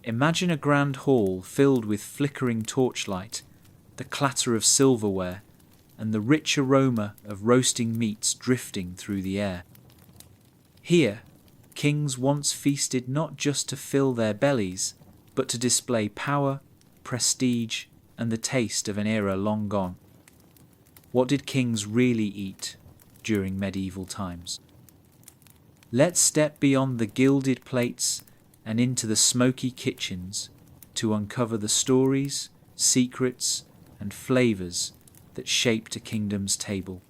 Imagine a grand hall filled with flickering torchlight, the clatter of silverware, and the rich aroma of roasting meats drifting through the air. Here, kings once feasted not just to fill their bellies, but to display power, prestige, and the taste of an era long gone. What did kings really eat during medieval times? Let's step beyond the gilded plates and into the smoky kitchens to uncover the stories, secrets, and flavors that shaped a kingdom's table.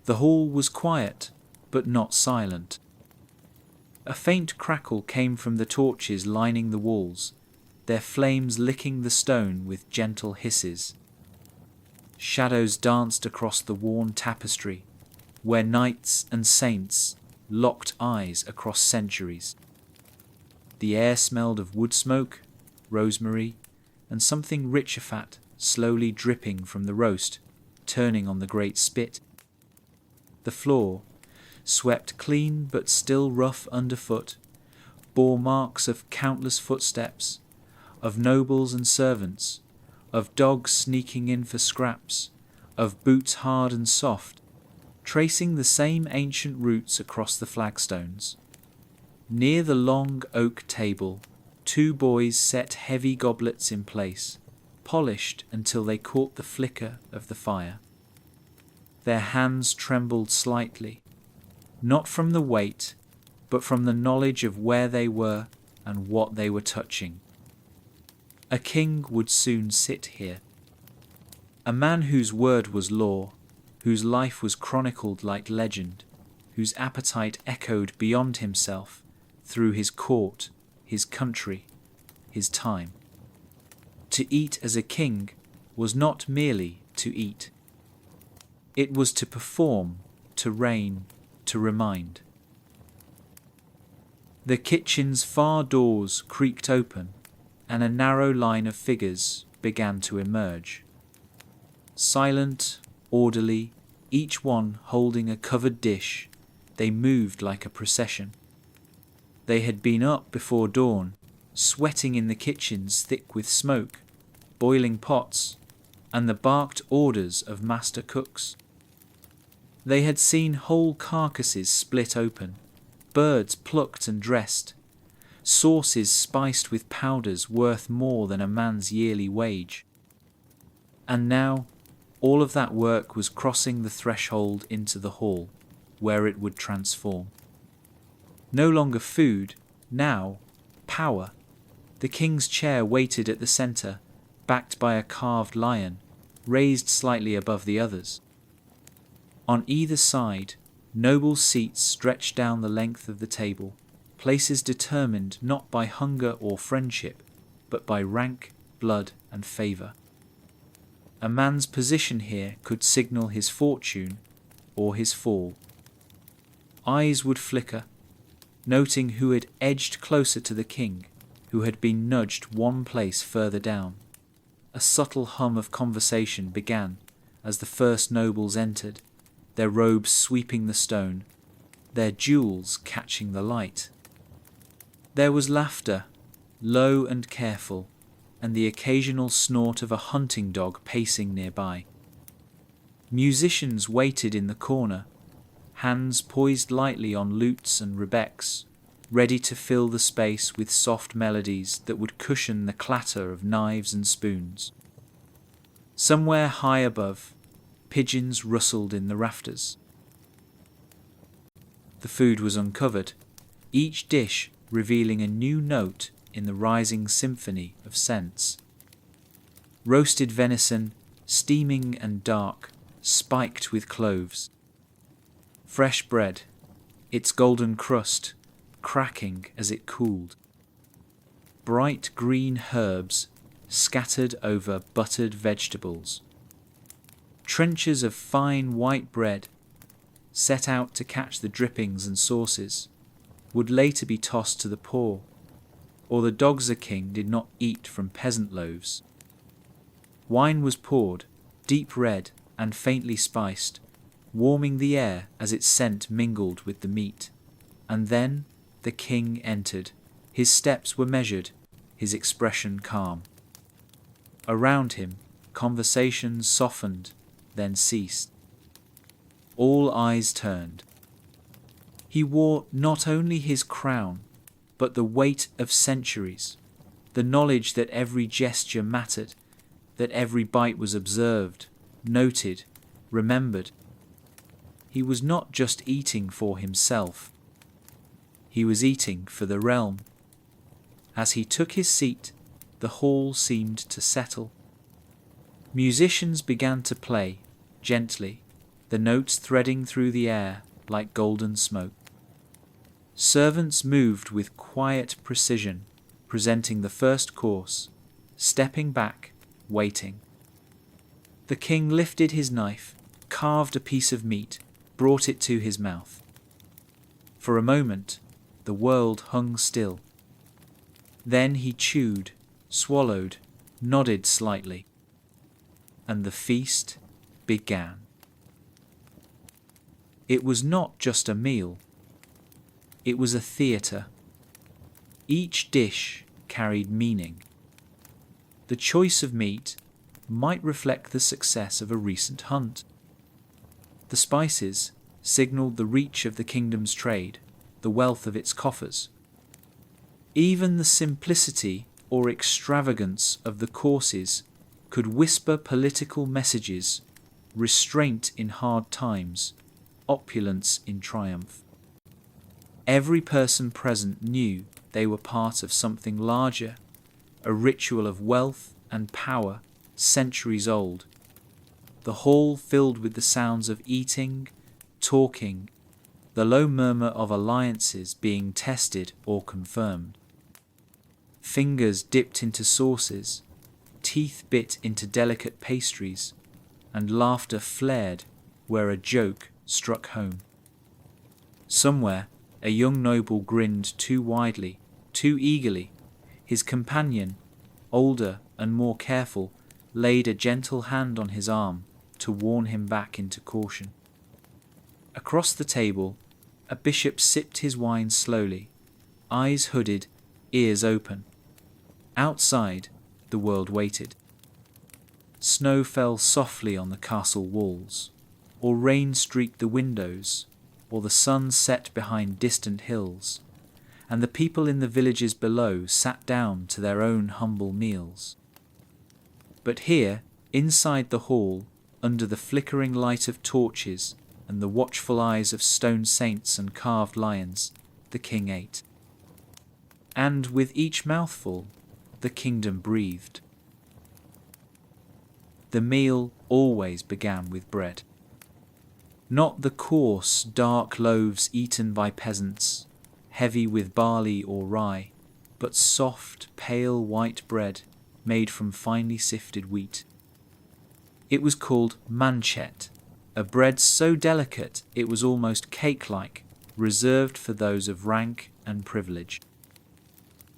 The hall was quiet, but not silent. A faint crackle came from the torches lining the walls, their flames licking the stone with gentle hisses. Shadows danced across the worn tapestry, where knights and saints locked eyes across centuries. The air smelled of wood smoke, rosemary, and something richer fat slowly dripping from the roast, turning on the great spit. The floor, swept clean but still rough underfoot, bore marks of countless footsteps, of nobles and servants, of dogs sneaking in for scraps, of boots hard and soft, tracing the same ancient roots across the flagstones. Near the long oak table, two boys set heavy goblets in place, polished until they caught the flicker of the fire. Their hands trembled slightly, not from the weight, but from the knowledge of where they were and what they were touching. A king would soon sit here. A man whose word was law, whose life was chronicled like legend, whose appetite echoed beyond himself through his court, his country, his time. To eat as a king was not merely to eat. It was to perform, to reign, to remind. The kitchen's far doors creaked open, and a narrow line of figures began to emerge. Silent, orderly, each one holding a covered dish, they moved like a procession. They had been up before dawn, sweating in the kitchens thick with smoke, boiling pots, and the barked orders of master cooks. They had seen whole carcasses split open, birds plucked and dressed, sauces spiced with powders worth more than a man's yearly wage. And now, all of that work was crossing the threshold into the hall, where it would transform. No longer food, now power. The king's chair waited at the centre, backed by a carved lion, raised slightly above the others. On either side, noble seats stretched down the length of the table, places determined not by hunger or friendship, but by rank, blood, and favour. A man's position here could signal his fortune or his fall. Eyes would flicker, noting who had edged closer to the king, who had been nudged one place further down. A subtle hum of conversation began as the first nobles entered, their robes sweeping the stone, their jewels catching the light. There was laughter, low and careful, and the occasional snort of a hunting dog pacing nearby. Musicians waited in the corner, hands poised lightly on lutes and rebecks, ready to fill the space with soft melodies that would cushion the clatter of knives and spoons. Somewhere high above, pigeons rustled in the rafters. The food was uncovered, each dish revealing a new note in the rising symphony of scents. Roasted venison, steaming and dark, spiked with cloves. Fresh bread, its golden crust cracking as it cooled. Bright green herbs scattered over buttered vegetables. Trenches of fine white bread, set out to catch the drippings and sauces, would later be tossed to the poor, or the Dogser king did not eat from peasant loaves. Wine was poured, deep red and faintly spiced, warming the air as its scent mingled with the meat. And then the king entered, His steps were measured, his expression calm. Around him, conversations softened, then ceased. All eyes turned. He wore not only his crown, but the weight of centuries, the knowledge that every gesture mattered, that every bite was observed, noted, remembered. He was not just eating for himself. He was eating for the realm. As he took his seat, the hall seemed to settle. Musicians began to play, gently, the notes threading through the air like golden smoke. Servants moved with quiet precision, presenting the first course, stepping back, waiting. The king lifted his knife, carved a piece of meat, brought it to his mouth. For a moment, the world hung still. Then he chewed, swallowed, nodded slightly, and the feast began. It was not just a meal. It was a theatre. Each dish carried meaning. The choice of meat might reflect the success of a recent hunt. The spices signalled the reach of the kingdom's trade, the wealth of its coffers. Even the simplicity or extravagance of the courses could whisper political messages, restraint in hard times, opulence in triumph. Every person present knew they were part of something larger, a ritual of wealth and power centuries old. The hall filled with the sounds of eating, talking, the low murmur of alliances being tested or confirmed. Fingers dipped into sauces, teeth bit into delicate pastries, and laughter flared where a joke struck home. Somewhere, a young noble grinned too widely, too eagerly. His companion, older and more careful, laid a gentle hand on his arm to warn him back into caution. Across the table, a bishop sipped his wine slowly, eyes hooded, ears open. Outside, the world waited. Snow fell softly on the castle walls, or rain streaked the windows, or the sun set behind distant hills, and the people in the villages below sat down to their own humble meals. But here, inside the hall, under the flickering light of torches and the watchful eyes of stone saints and carved lions, the king ate. And with each mouthful, the kingdom breathed. The meal always began with bread. Not the coarse, dark loaves eaten by peasants, heavy with barley or rye, but soft, pale white bread made from finely sifted wheat. It was called manchet, a bread so delicate it was almost cake-like, reserved for those of rank and privilege.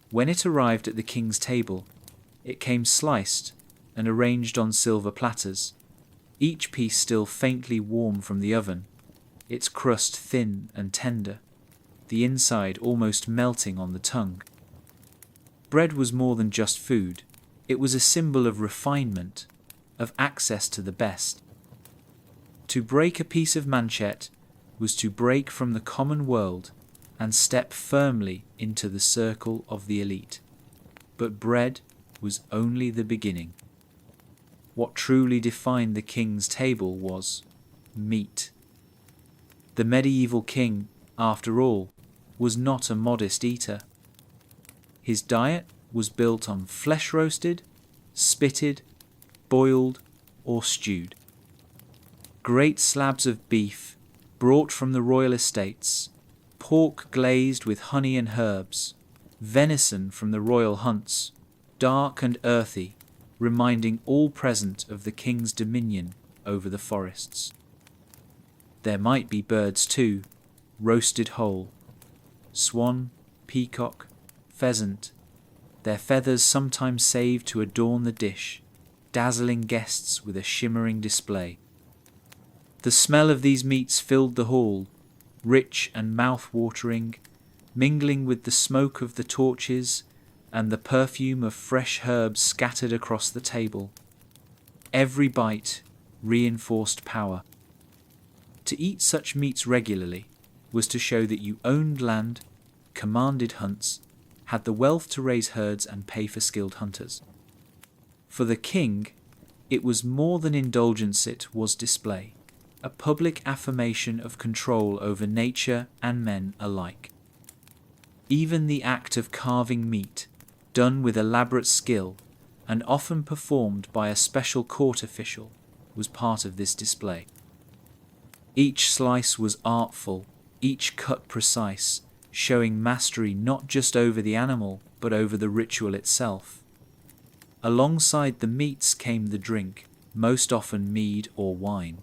When it arrived at the king's table, it came sliced and arranged on silver platters, each piece still faintly warm from the oven, its crust thin and tender, the inside almost melting on the tongue. Bread was more than just food. It was a symbol of refinement, of access to the best. To break a piece of manchet was to break from the common world and step firmly into the circle of the elite. But bread was only the beginning. What truly defined the king's table was meat. The medieval king, after all, was not a modest eater. His diet was built on flesh roasted, spitted, boiled, or stewed. Great slabs of beef brought from the royal estates, pork glazed with honey and herbs, venison from the royal hunts, dark and earthy, reminding all present of the king's dominion over the forests. There might be birds too, roasted whole. Swan, peacock, pheasant, their feathers sometimes saved to adorn the dish, dazzling guests with a shimmering display. The smell of these meats filled the hall, rich and mouth-watering, mingling with the smoke of the torches and the perfume of fresh herbs scattered across the table. Every bite reinforced power. To eat such meats regularly was to show that you owned land, commanded hunts, had the wealth to raise herds and pay for skilled hunters. For the king, it was more than indulgence, it was display, a public affirmation of control over nature and men alike. Even the act of carving meat, done with elaborate skill and often performed by a special court official, was part of this display. Each slice was artful, each cut precise, showing mastery not just over the animal but over the ritual itself. Alongside the meats came the drink, most often mead or wine.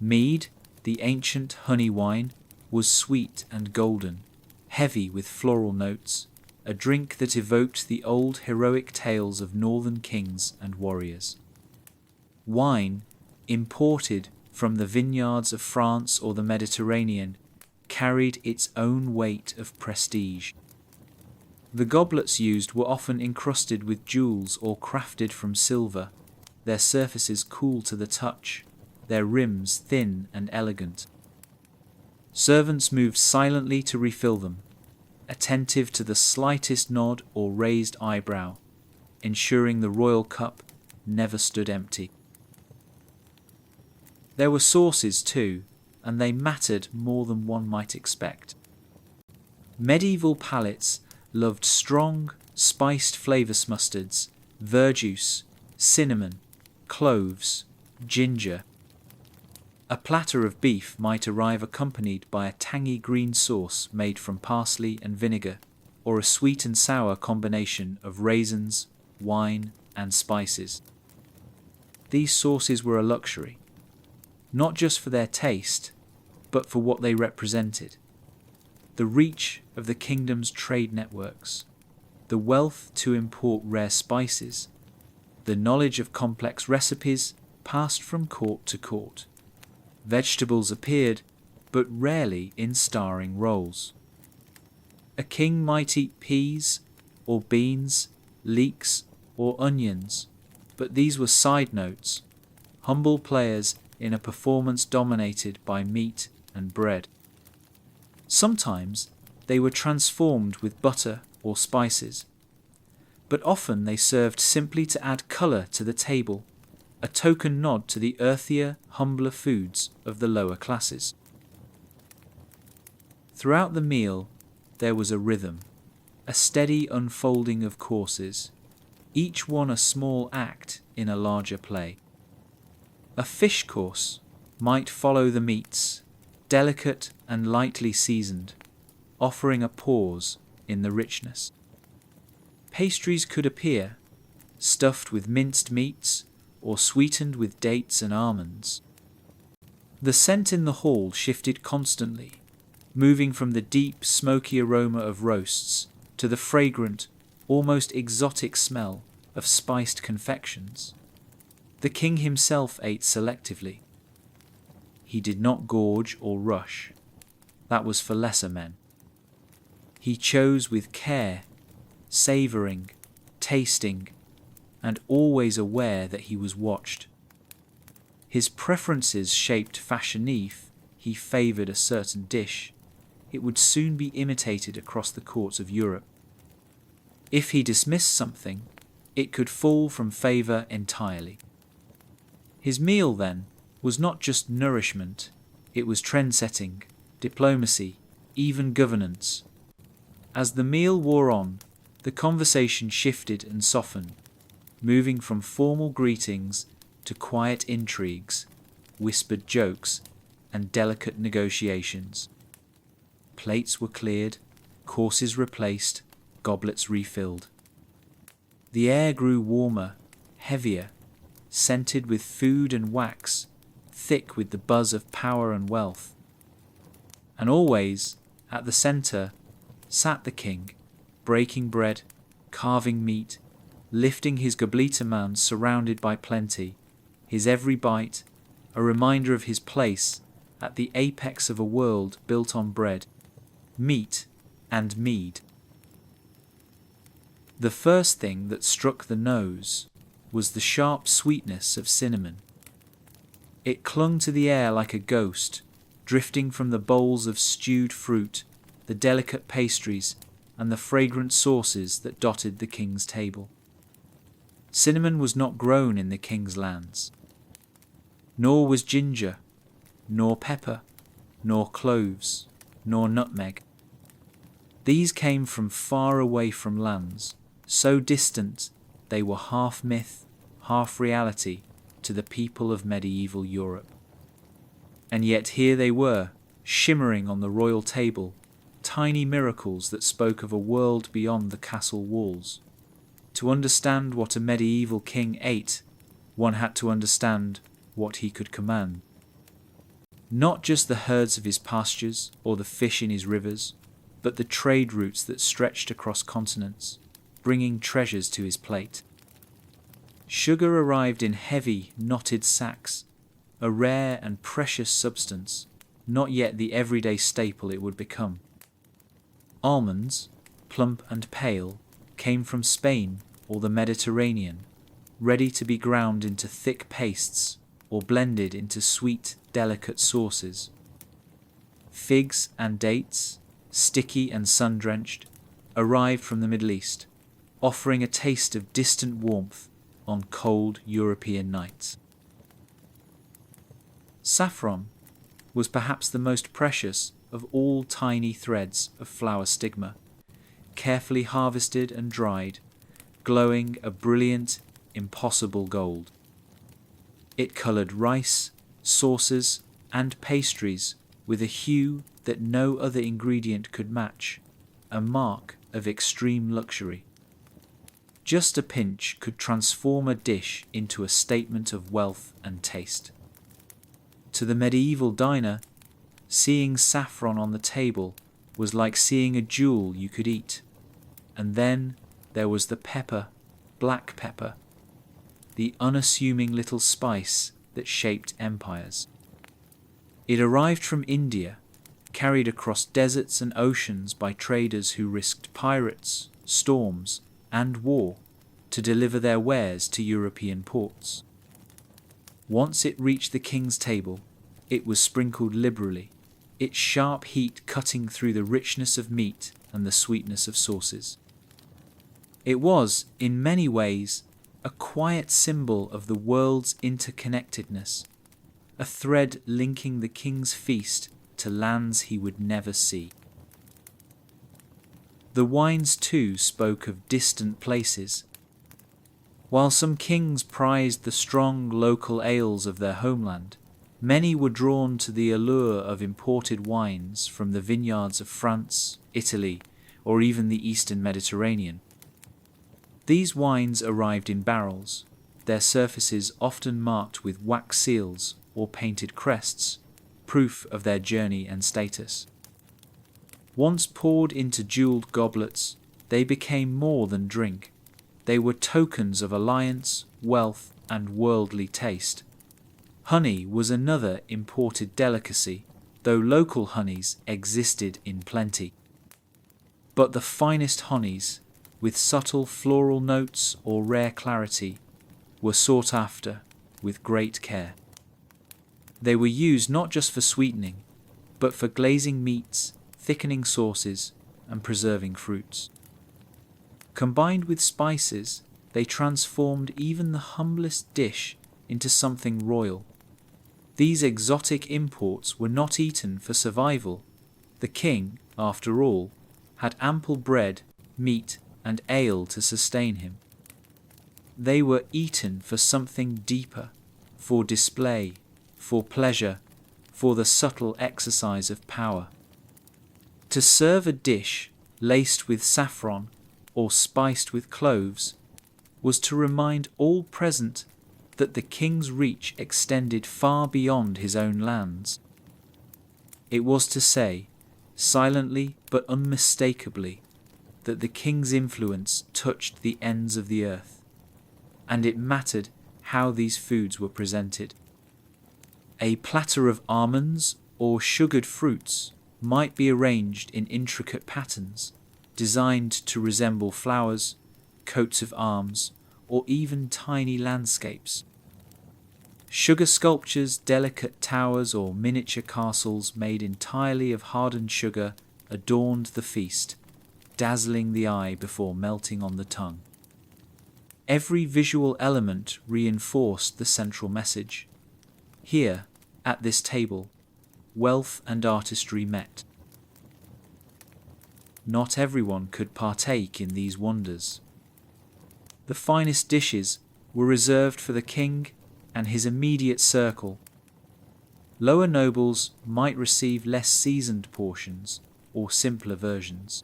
Mead, the ancient honey wine, was sweet and golden, heavy with floral notes, a drink that evoked the old heroic tales of northern kings and warriors. Wine, imported from the vineyards of France or the Mediterranean, carried its own weight of prestige. The goblets used were often encrusted with jewels or crafted from silver, their surfaces cool to the touch, their rims thin and elegant. Servants moved silently to refill them, attentive to the slightest nod or raised eyebrow, ensuring the royal cup never stood empty. There were sauces too, and they mattered more than one might expect. Medieval palates loved strong, spiced flavour mustards, verjuice, cinnamon, cloves, ginger. A platter of beef might arrive accompanied by a tangy green sauce made from parsley and vinegar, or a sweet and sour combination of raisins, wine, and spices. These sauces were a luxury, not just for their taste, but for what they represented. The reach of the kingdom's trade networks, the wealth to import rare spices, the knowledge of complex recipes passed from court to court. Vegetables appeared, but rarely in starring roles. A king might eat peas, or beans, leeks, or onions, but these were side notes, humble players in a performance dominated by meat and bread. Sometimes they were transformed with butter or spices, but often they served simply to add colour to the table, a token nod to the earthier, humbler foods of the lower classes. Throughout the meal, there was a rhythm, a steady unfolding of courses, each one a small act in a larger play. A fish course might follow the meats, delicate and lightly seasoned, offering a pause in the richness. Pastries could appear, stuffed with minced meats or sweetened with dates and almonds. The scent in the hall shifted constantly, moving from the deep, smoky aroma of roasts to the fragrant, almost exotic smell of spiced confections. The king himself ate selectively. He did not gorge or rush. That was for lesser men. He chose with care, savouring, tasting, and always aware that he was watched. His preferences shaped fashion. If he favoured a certain dish, it would soon be imitated across the courts of Europe. If he dismissed something, it could fall from favour entirely. His meal, then, was not just nourishment, it was trend-setting, diplomacy, even governance. As the meal wore on, the conversation shifted and softened, moving from formal greetings to quiet intrigues, whispered jokes, and delicate negotiations. Plates were cleared, courses replaced, goblets refilled. The air grew warmer, heavier, scented with food and wax, thick with the buzz of power and wealth. And always, at the centre, sat the king, breaking bread, carving meat, lifting his gobletaman surrounded by plenty, his every bite a reminder of his place at the apex of a world built on bread. Meat, and mead. The first thing that struck the nose was the sharp sweetness of cinnamon. It clung to the air like a ghost, drifting from the bowls of stewed fruit, the delicate pastries, and the fragrant sauces that dotted the king's table. Cinnamon was not grown in the king's lands. Nor was ginger, nor pepper, nor cloves, nor nutmeg. These came from far away from lands, so distant they were half myth, half reality to the people of medieval Europe. And yet here they were, shimmering on the royal table, tiny miracles that spoke of a world beyond the castle walls. To understand what a medieval king ate, one had to understand what he could command. Not just the herds of his pastures or the fish in his rivers, but the trade routes that stretched across continents, bringing treasures to his plate. Sugar arrived in heavy, knotted sacks, a rare and precious substance, not yet the everyday staple it would become. Almonds, plump and pale, came from Spain or the Mediterranean, ready to be ground into thick pastes or blended into sweet, delicate sauces. Figs and dates, sticky and sun-drenched, arrived from the Middle East, offering a taste of distant warmth on cold European nights. Saffron was perhaps the most precious of all tiny threads of flower stigma, carefully harvested and dried, glowing a brilliant, impossible gold. It coloured rice, sauces, and pastries with a hue that no other ingredient could match, a mark of extreme luxury. Just a pinch could transform a dish into a statement of wealth and taste. To the medieval diner, seeing saffron on the table was like seeing a jewel you could eat. And then there was the pepper, black pepper, the unassuming little spice that shaped empires. It arrived from India, carried across deserts and oceans by traders who risked pirates, storms, and war to deliver their wares to European ports. Once it reached the king's table, it was sprinkled liberally, its sharp heat cutting through the richness of meat and the sweetness of sauces. It was, in many ways, a quiet symbol of the world's interconnectedness, a thread linking the king's feast to lands he would never see. The wines too spoke of distant places. While some kings prized the strong local ales of their homeland, many were drawn to the allure of imported wines from the vineyards of France, Italy, or even the Eastern Mediterranean. These wines arrived in barrels, their surfaces often marked with wax seals or painted crests, proof of their journey and status. Once poured into jeweled goblets, they became more than drink. They were tokens of alliance, wealth, and worldly taste. Honey was another imported delicacy, though local honeys existed in plenty. But the finest honeys, with subtle floral notes or rare clarity, were sought after with great care. They were used not just for sweetening, but for glazing meats, thickening sauces, and preserving fruits. Combined with spices, they transformed even the humblest dish into something royal. These exotic imports were not eaten for survival. The king, after all, had ample bread, meat, and ale to sustain him. They were eaten for something deeper, for display, for pleasure, for the subtle exercise of power. To serve a dish laced with saffron or spiced with cloves was to remind all present that the king's reach extended far beyond his own lands. It was to say, silently but unmistakably, that the king's influence touched the ends of the earth, and it mattered how these foods were presented. A platter of almonds or sugared fruits might be arranged in intricate patterns designed to resemble flowers, coats of arms, or even tiny landscapes. Sugar sculptures, delicate towers, or miniature castles made entirely of hardened sugar adorned the feast, dazzling the eye before melting on the tongue. Every visual element reinforced the central message. Here, at this table, wealth and artistry met. Not everyone could partake in these wonders. The finest dishes were reserved for the king and his immediate circle. Lower nobles might receive less seasoned portions or simpler versions.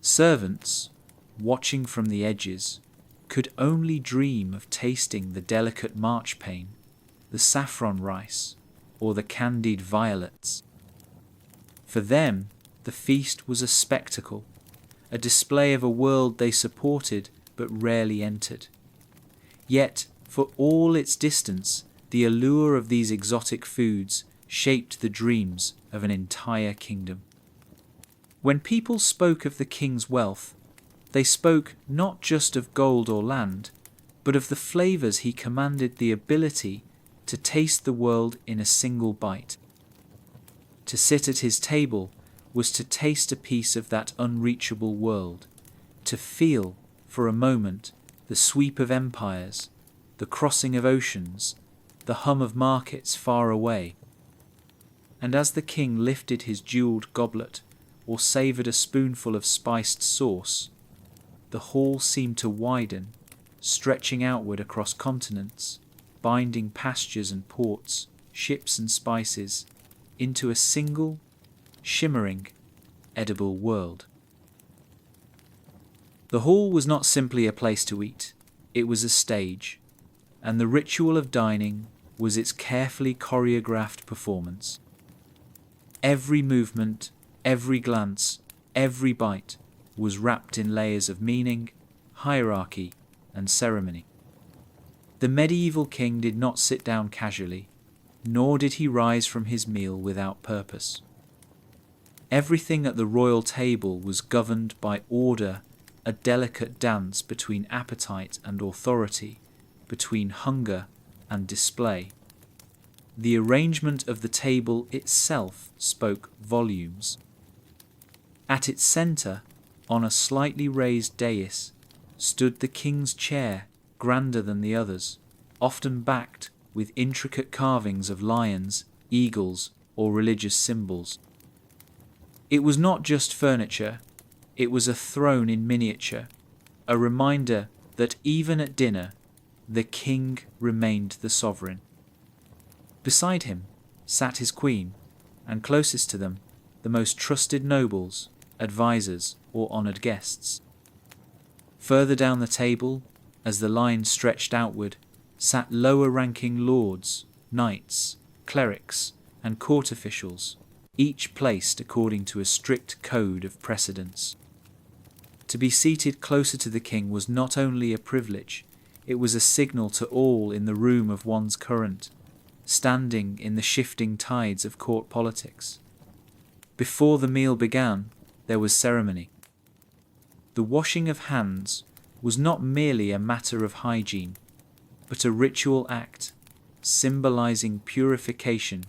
Servants, watching from the edges, could only dream of tasting the delicate marchpane, the saffron rice, or the candied violets. For them, the feast was a spectacle, a display of a world they supported but rarely entered. Yet, for all its distance, the allure of these exotic foods shaped the dreams of an entire kingdom. When people spoke of the king's wealth, they spoke not just of gold or land, but of the flavors he commanded the ability to taste the world in a single bite. To sit at his table was to taste a piece of that unreachable world, to feel, for a moment, the sweep of empires, the crossing of oceans, the hum of markets far away. And as the king lifted his jeweled goblet or savoured a spoonful of spiced sauce, the hall seemed to widen, stretching outward across continents, binding pastures and ports, ships and spices, into a single, shimmering, edible world. The hall was not simply a place to eat, it was a stage, and the ritual of dining was its carefully choreographed performance. Every movement, every glance, every bite was wrapped in layers of meaning, hierarchy, and ceremony. The medieval king did not sit down casually, nor did he rise from his meal without purpose. Everything at the royal table was governed by order, a delicate dance between appetite and authority, between hunger and display. The arrangement of the table itself spoke volumes. At its centre, on a slightly raised dais, stood the king's chair, grander than the others, often backed with intricate carvings of lions, eagles, or religious symbols. It was not just furniture, it was a throne in miniature, a reminder that even at dinner, the king remained the sovereign. Beside him sat his queen, and closest to them, the most trusted nobles, advisors, or honoured guests. Further down the table, as the line stretched outward, sat lower-ranking lords, knights, clerics, and court officials, each placed according to a strict code of precedence. To be seated closer to the king was not only a privilege, it was a signal to all in the room of one's current, standing in the shifting tides of court politics. Before the meal began, there was ceremony. The washing of hands was not merely a matter of hygiene, but a ritual act symbolizing purification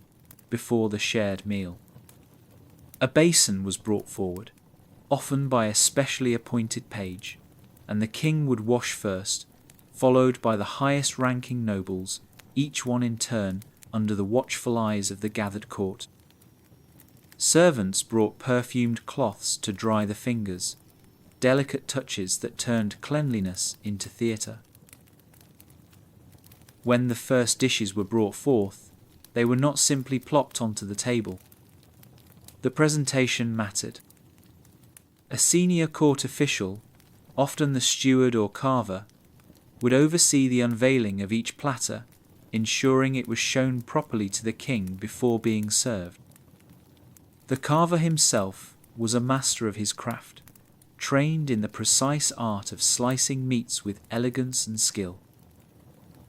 before the shared meal. A basin was brought forward, often by a specially appointed page, and the king would wash first, followed by the highest-ranking nobles, each one in turn under the watchful eyes of the gathered court. Servants brought perfumed cloths to dry the fingers, delicate touches that turned cleanliness into theatre. When the first dishes were brought forth, they were not simply plopped onto the table. The presentation mattered. A senior court official, often the steward or carver, would oversee the unveiling of each platter, ensuring it was shown properly to the king before being served. The carver himself was a master of his craft, trained in the precise art of slicing meats with elegance and skill.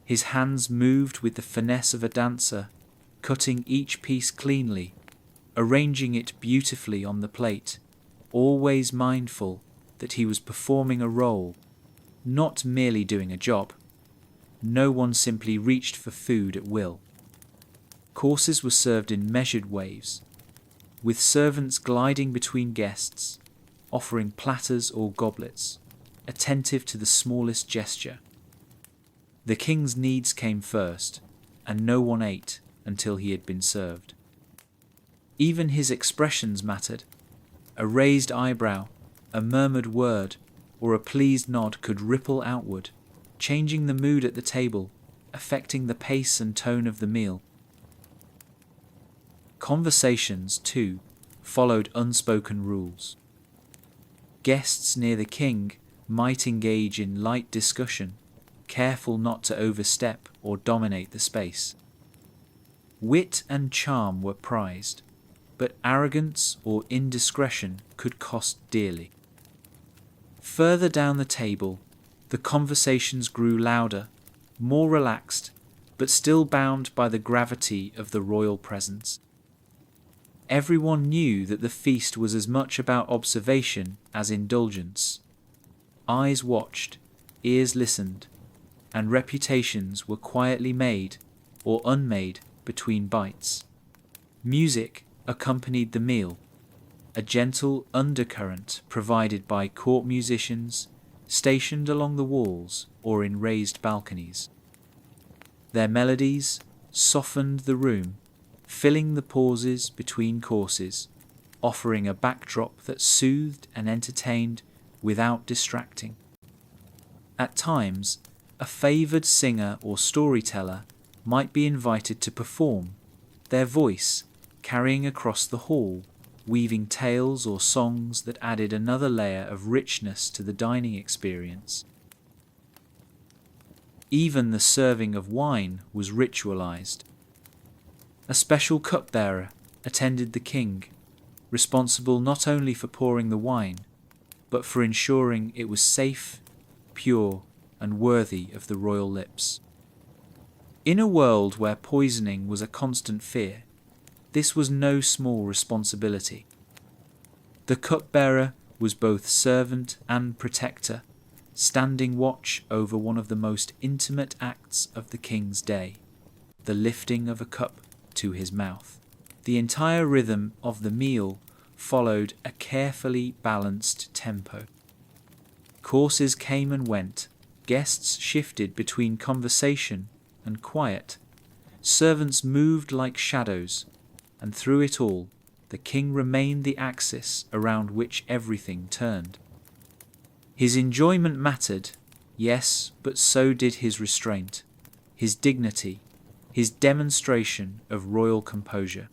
His hands moved with the finesse of a dancer, cutting each piece cleanly, arranging it beautifully on the plate, always mindful that he was performing a role, not merely doing a job. No one simply reached for food at will. Courses were served in measured waves, with servants gliding between guests, offering platters or goblets, attentive to the smallest gesture. The king's needs came first, and no one ate until he had been served. Even his expressions mattered. A raised eyebrow, a murmured word, or a pleased nod could ripple outward, changing the mood at the table, affecting the pace and tone of the meal. Conversations, too, followed unspoken rules. Guests near the king might engage in light discussion, careful not to overstep or dominate the space. Wit and charm were prized, but arrogance or indiscretion could cost dearly. Further down the table, the conversations grew louder, more relaxed, but still bound by the gravity of the royal presence. Everyone knew that the feast was as much about observation as indulgence. Eyes watched, ears listened, and reputations were quietly made or unmade between bites. Music accompanied the meal, a gentle undercurrent provided by court musicians stationed along the walls or in raised balconies. Their melodies softened the room, filling the pauses between courses, offering a backdrop that soothed and entertained without distracting. At times, a favoured singer or storyteller might be invited to perform, their voice carrying across the hall, weaving tales or songs that added another layer of richness to the dining experience. Even the serving of wine was ritualized. A special cupbearer attended the king, responsible not only for pouring the wine, but for ensuring it was safe, pure, and worthy of the royal lips. In a world where poisoning was a constant fear, this was no small responsibility. The cupbearer was both servant and protector, standing watch over one of the most intimate acts of the king's day, the lifting of a cup to his mouth. The entire rhythm of the meal followed a carefully balanced tempo. Courses came and went, guests shifted between conversation and quiet, servants moved like shadows, and through it all, the king remained the axis around which everything turned. His enjoyment mattered, yes, but so did his restraint, his dignity, his demonstration of royal composure.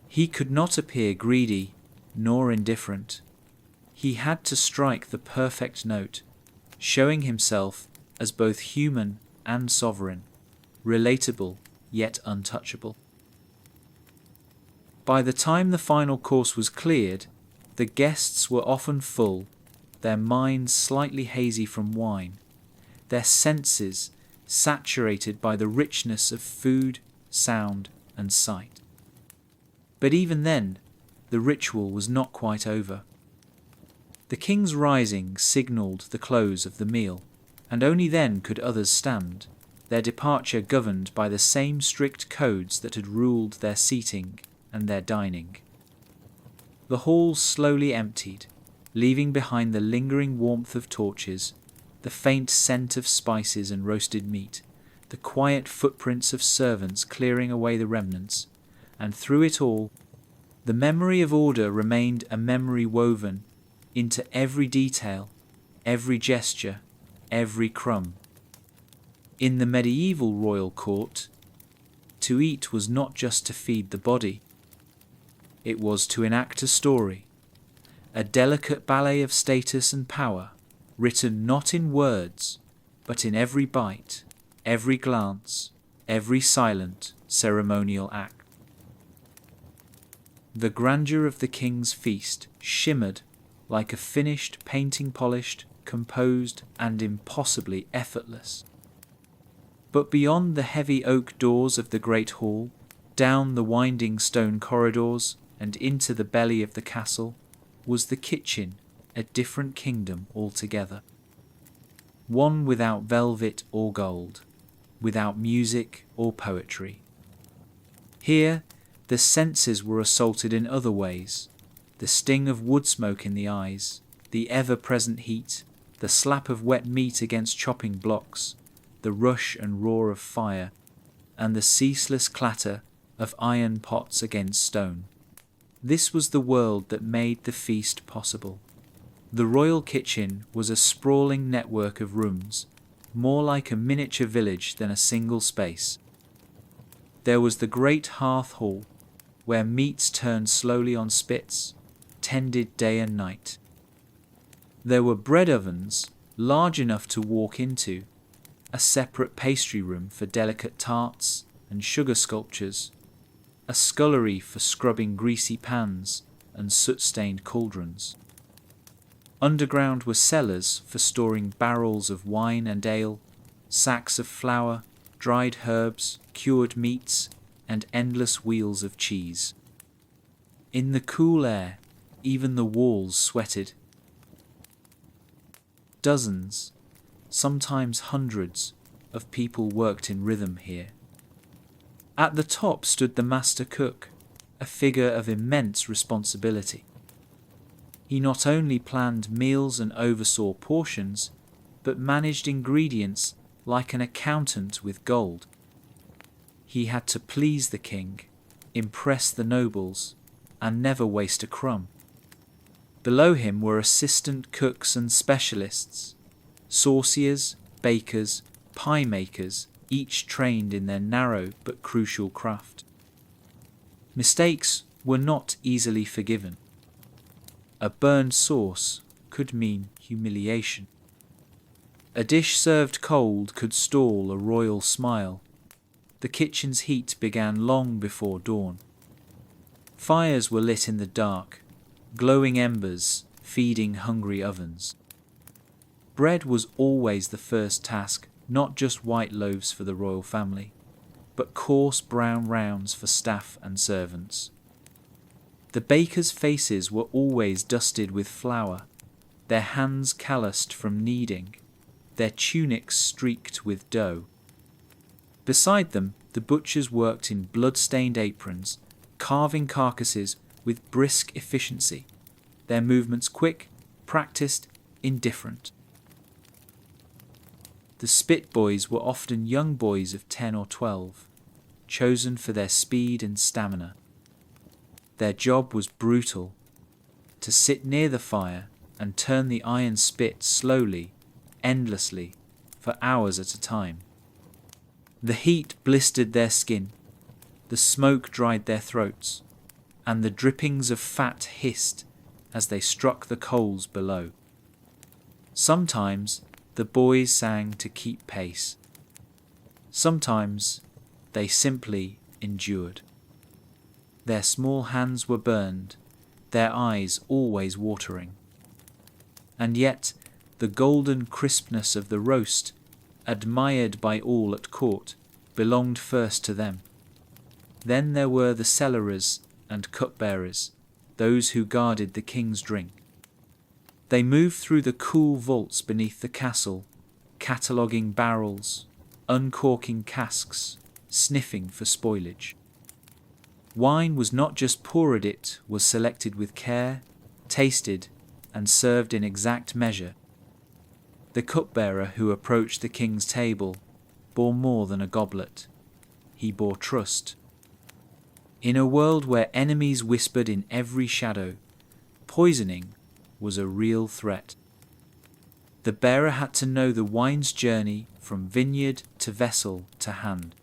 He could not appear greedy nor indifferent. He had to strike the perfect note, showing himself as both human and sovereign, relatable yet untouchable. By the time the final course was cleared, the guests were often full, their minds slightly hazy from wine, their senses saturated by the richness of food, sound, and sight. But even then, the ritual was not quite over. The king's rising signalled the close of the meal, and only then could others stand, their departure governed by the same strict codes that had ruled their seating and their dining. The hall slowly emptied, leaving behind the lingering warmth of torches, the faint scent of spices and roasted meat, the quiet footprints of servants clearing away the remnants, and through it all, the memory of order remained a memory woven into every detail, every gesture, every crumb. In the medieval royal court, to eat was not just to feed the body. It was to enact a story, a delicate ballet of status and power, written not in words, but in every bite, every glance, every silent ceremonial act. The grandeur of the king's feast shimmered like a finished painting, polished, composed, and impossibly effortless. But beyond the heavy oak doors of the great hall, Down the winding stone corridors and into the belly of the castle was the kitchen, a different kingdom altogether. One without velvet or gold, without music or poetry. Here, the senses were assaulted in other ways. The sting of wood smoke in the eyes, the ever-present heat, the slap of wet meat against chopping blocks, the rush and roar of fire, and the ceaseless clatter of iron pots against stone. This was the world that made the feast possible. The royal kitchen was a sprawling network of rooms, more like a miniature village than a single space. There was the great hearth hall, where meats turned slowly on spits, tended day and night. There were bread ovens, large enough to walk into, a separate pastry room for delicate tarts and sugar sculptures, a scullery for scrubbing greasy pans and soot-stained cauldrons. Underground were cellars for storing barrels of wine and ale, sacks of flour, dried herbs, cured meats, and endless wheels of cheese. In the cool air, even the walls sweated. Dozens, sometimes hundreds, of people worked in rhythm here. At the top stood the master cook, a figure of immense responsibility. He not only planned meals and oversaw portions, but managed ingredients like an accountant with gold. He had to please the king, impress the nobles, and never waste a crumb. Below him were assistant cooks and specialists, sauciers, bakers, pie makers, each trained in their narrow but crucial craft. Mistakes were not easily forgiven. A burned sauce could mean humiliation. A dish served cold could stall a royal smile. The kitchen's heat began long before dawn. Fires were lit in the dark, glowing embers feeding hungry ovens. Bread was always the first task, not just white loaves for the royal family, but coarse brown rounds for staff and servants. The bakers' faces were always dusted with flour, their hands calloused from kneading, their tunics streaked with dough. Beside them, the butchers worked in blood-stained aprons, carving carcasses with brisk efficiency, their movements quick, practiced, indifferent. The spit boys were often young boys of 10 or 12, chosen for their speed and stamina. Their job was brutal, to sit near the fire and turn the iron spit slowly, endlessly, for hours at a time. The heat blistered their skin, the smoke dried their throats, and the drippings of fat hissed as they struck the coals below. Sometimes the boys sang to keep pace. Sometimes they simply endured. Their small hands were burned, their eyes always watering. And yet the golden crispness of the roast, admired by all at court, belonged first to them. Then there were the cellarers and cupbearers, those who guarded the king's drink. They moved through the cool vaults beneath the castle, cataloguing barrels, uncorking casks, sniffing for spoilage. Wine was not just poured, it was selected with care, tasted, and served in exact measure. The cupbearer who approached the king's table bore more than a goblet. He bore trust. In a world where enemies whispered in every shadow, poisoning was a real threat. The bearer had to know the wine's journey from vineyard to vessel to hand.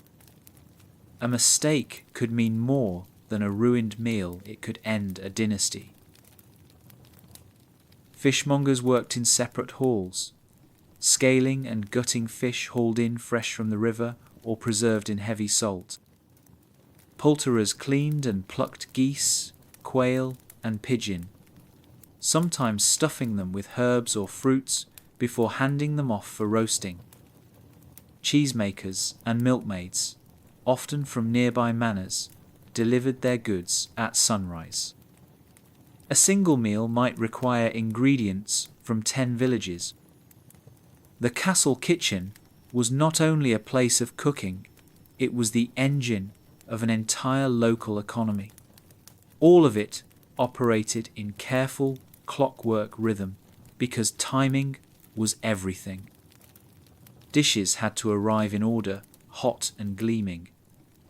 A mistake could mean more than a ruined meal. It could end a dynasty. Fishmongers worked in separate halls, scaling and gutting fish hauled in fresh from the river or preserved in heavy salt. Poulterers cleaned and plucked geese, quail, and pigeon, sometimes stuffing them with herbs or fruits before handing them off for roasting. Cheesemakers and milkmaids, often from nearby manors, delivered their goods at sunrise. A single meal might require ingredients from 10 villages. The castle kitchen was not only a place of cooking, it was the engine of an entire local economy. All of it operated in careful clockwork rhythm because timing was everything. Dishes had to arrive in order, hot and gleaming,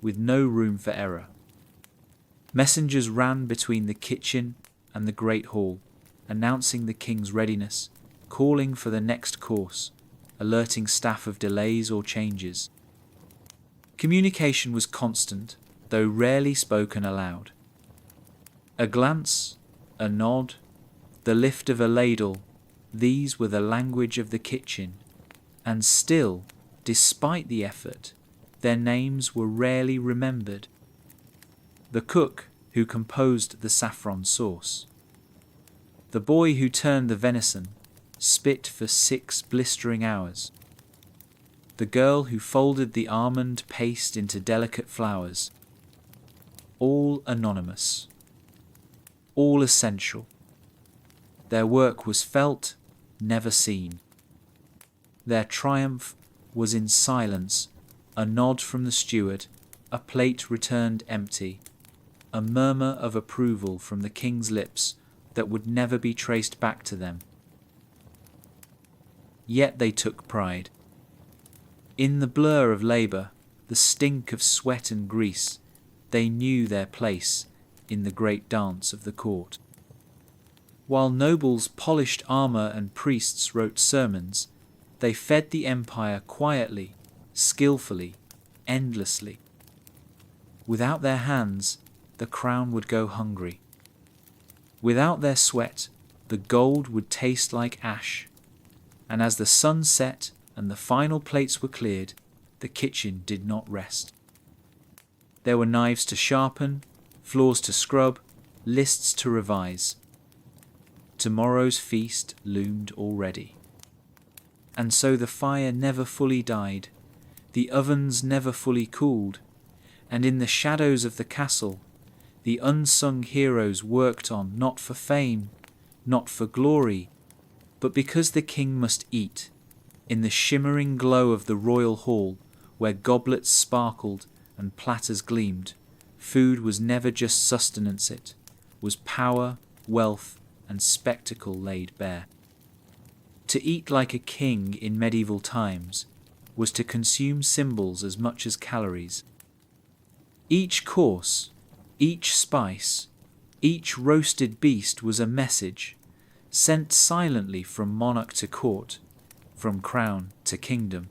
with no room for error. Messengers ran between the kitchen and the great hall, announcing the king's readiness, calling for the next course, alerting staff of delays or changes. Communication was constant, though rarely spoken aloud. A glance, a nod, the lift of a ladle, these were the language of the kitchen, and still, despite the effort, their names were rarely remembered. The cook who composed the saffron sauce, the boy who turned the venison, spit for 6 blistering hours, the girl who folded the almond paste into delicate flowers, all anonymous, all essential. Their work was felt, never seen. Their triumph was in silence, a nod from the steward, a plate returned empty, a murmur of approval from the king's lips that would never be traced back to them. Yet they took pride. In the blur of labour, the stink of sweat and grease, they knew their place in the great dance of the court. While nobles polished armour and priests wrote sermons, they fed the empire quietly, skillfully, endlessly. Without their hands, the crown would go hungry. Without their sweat, the gold would taste like ash. And as the sun set and the final plates were cleared, the kitchen did not rest. There were knives to sharpen, floors to scrub, lists to revise. Tomorrow's feast loomed already. And so the fire never fully died, the ovens never fully cooled, and in the shadows of the castle, the unsung heroes worked on not for fame, not for glory, but because the king must eat, in the shimmering glow of the royal hall, where goblets sparkled and platters gleamed. Food was never just sustenance, it was power, wealth, and spectacle laid bare. To eat like a king in medieval times was to consume symbols as much as calories. Each course, each spice, each roasted beast was a message, sent silently from monarch to court, from crown to kingdom.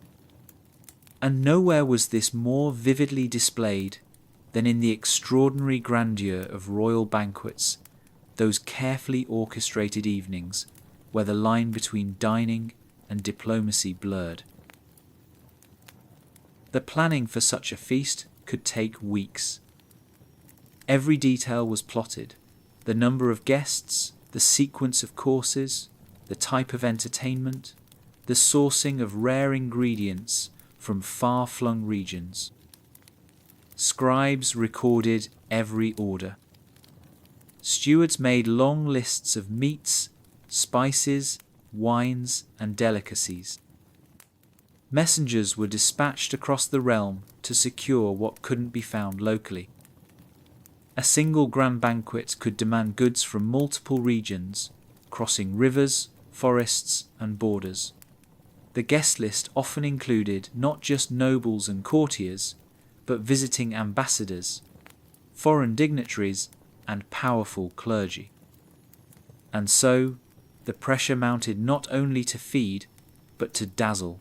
And nowhere was this more vividly displayed than in the extraordinary grandeur of royal banquets, those carefully orchestrated evenings where the line between dining and diplomacy blurred. The planning for such a feast could take weeks. Every detail was plotted, the number of guests, the sequence of courses, the type of entertainment, the sourcing of rare ingredients from far-flung regions. Scribes recorded every order. Stewards made long lists of meats, spices, wines, and delicacies. Messengers were dispatched across the realm to secure what couldn't be found locally. A single grand banquet could demand goods from multiple regions, crossing rivers, forests, and borders. The guest list often included not just nobles and courtiers, but visiting ambassadors, foreign dignitaries, and powerful clergy. And so, the pressure mounted not only to feed, but to dazzle.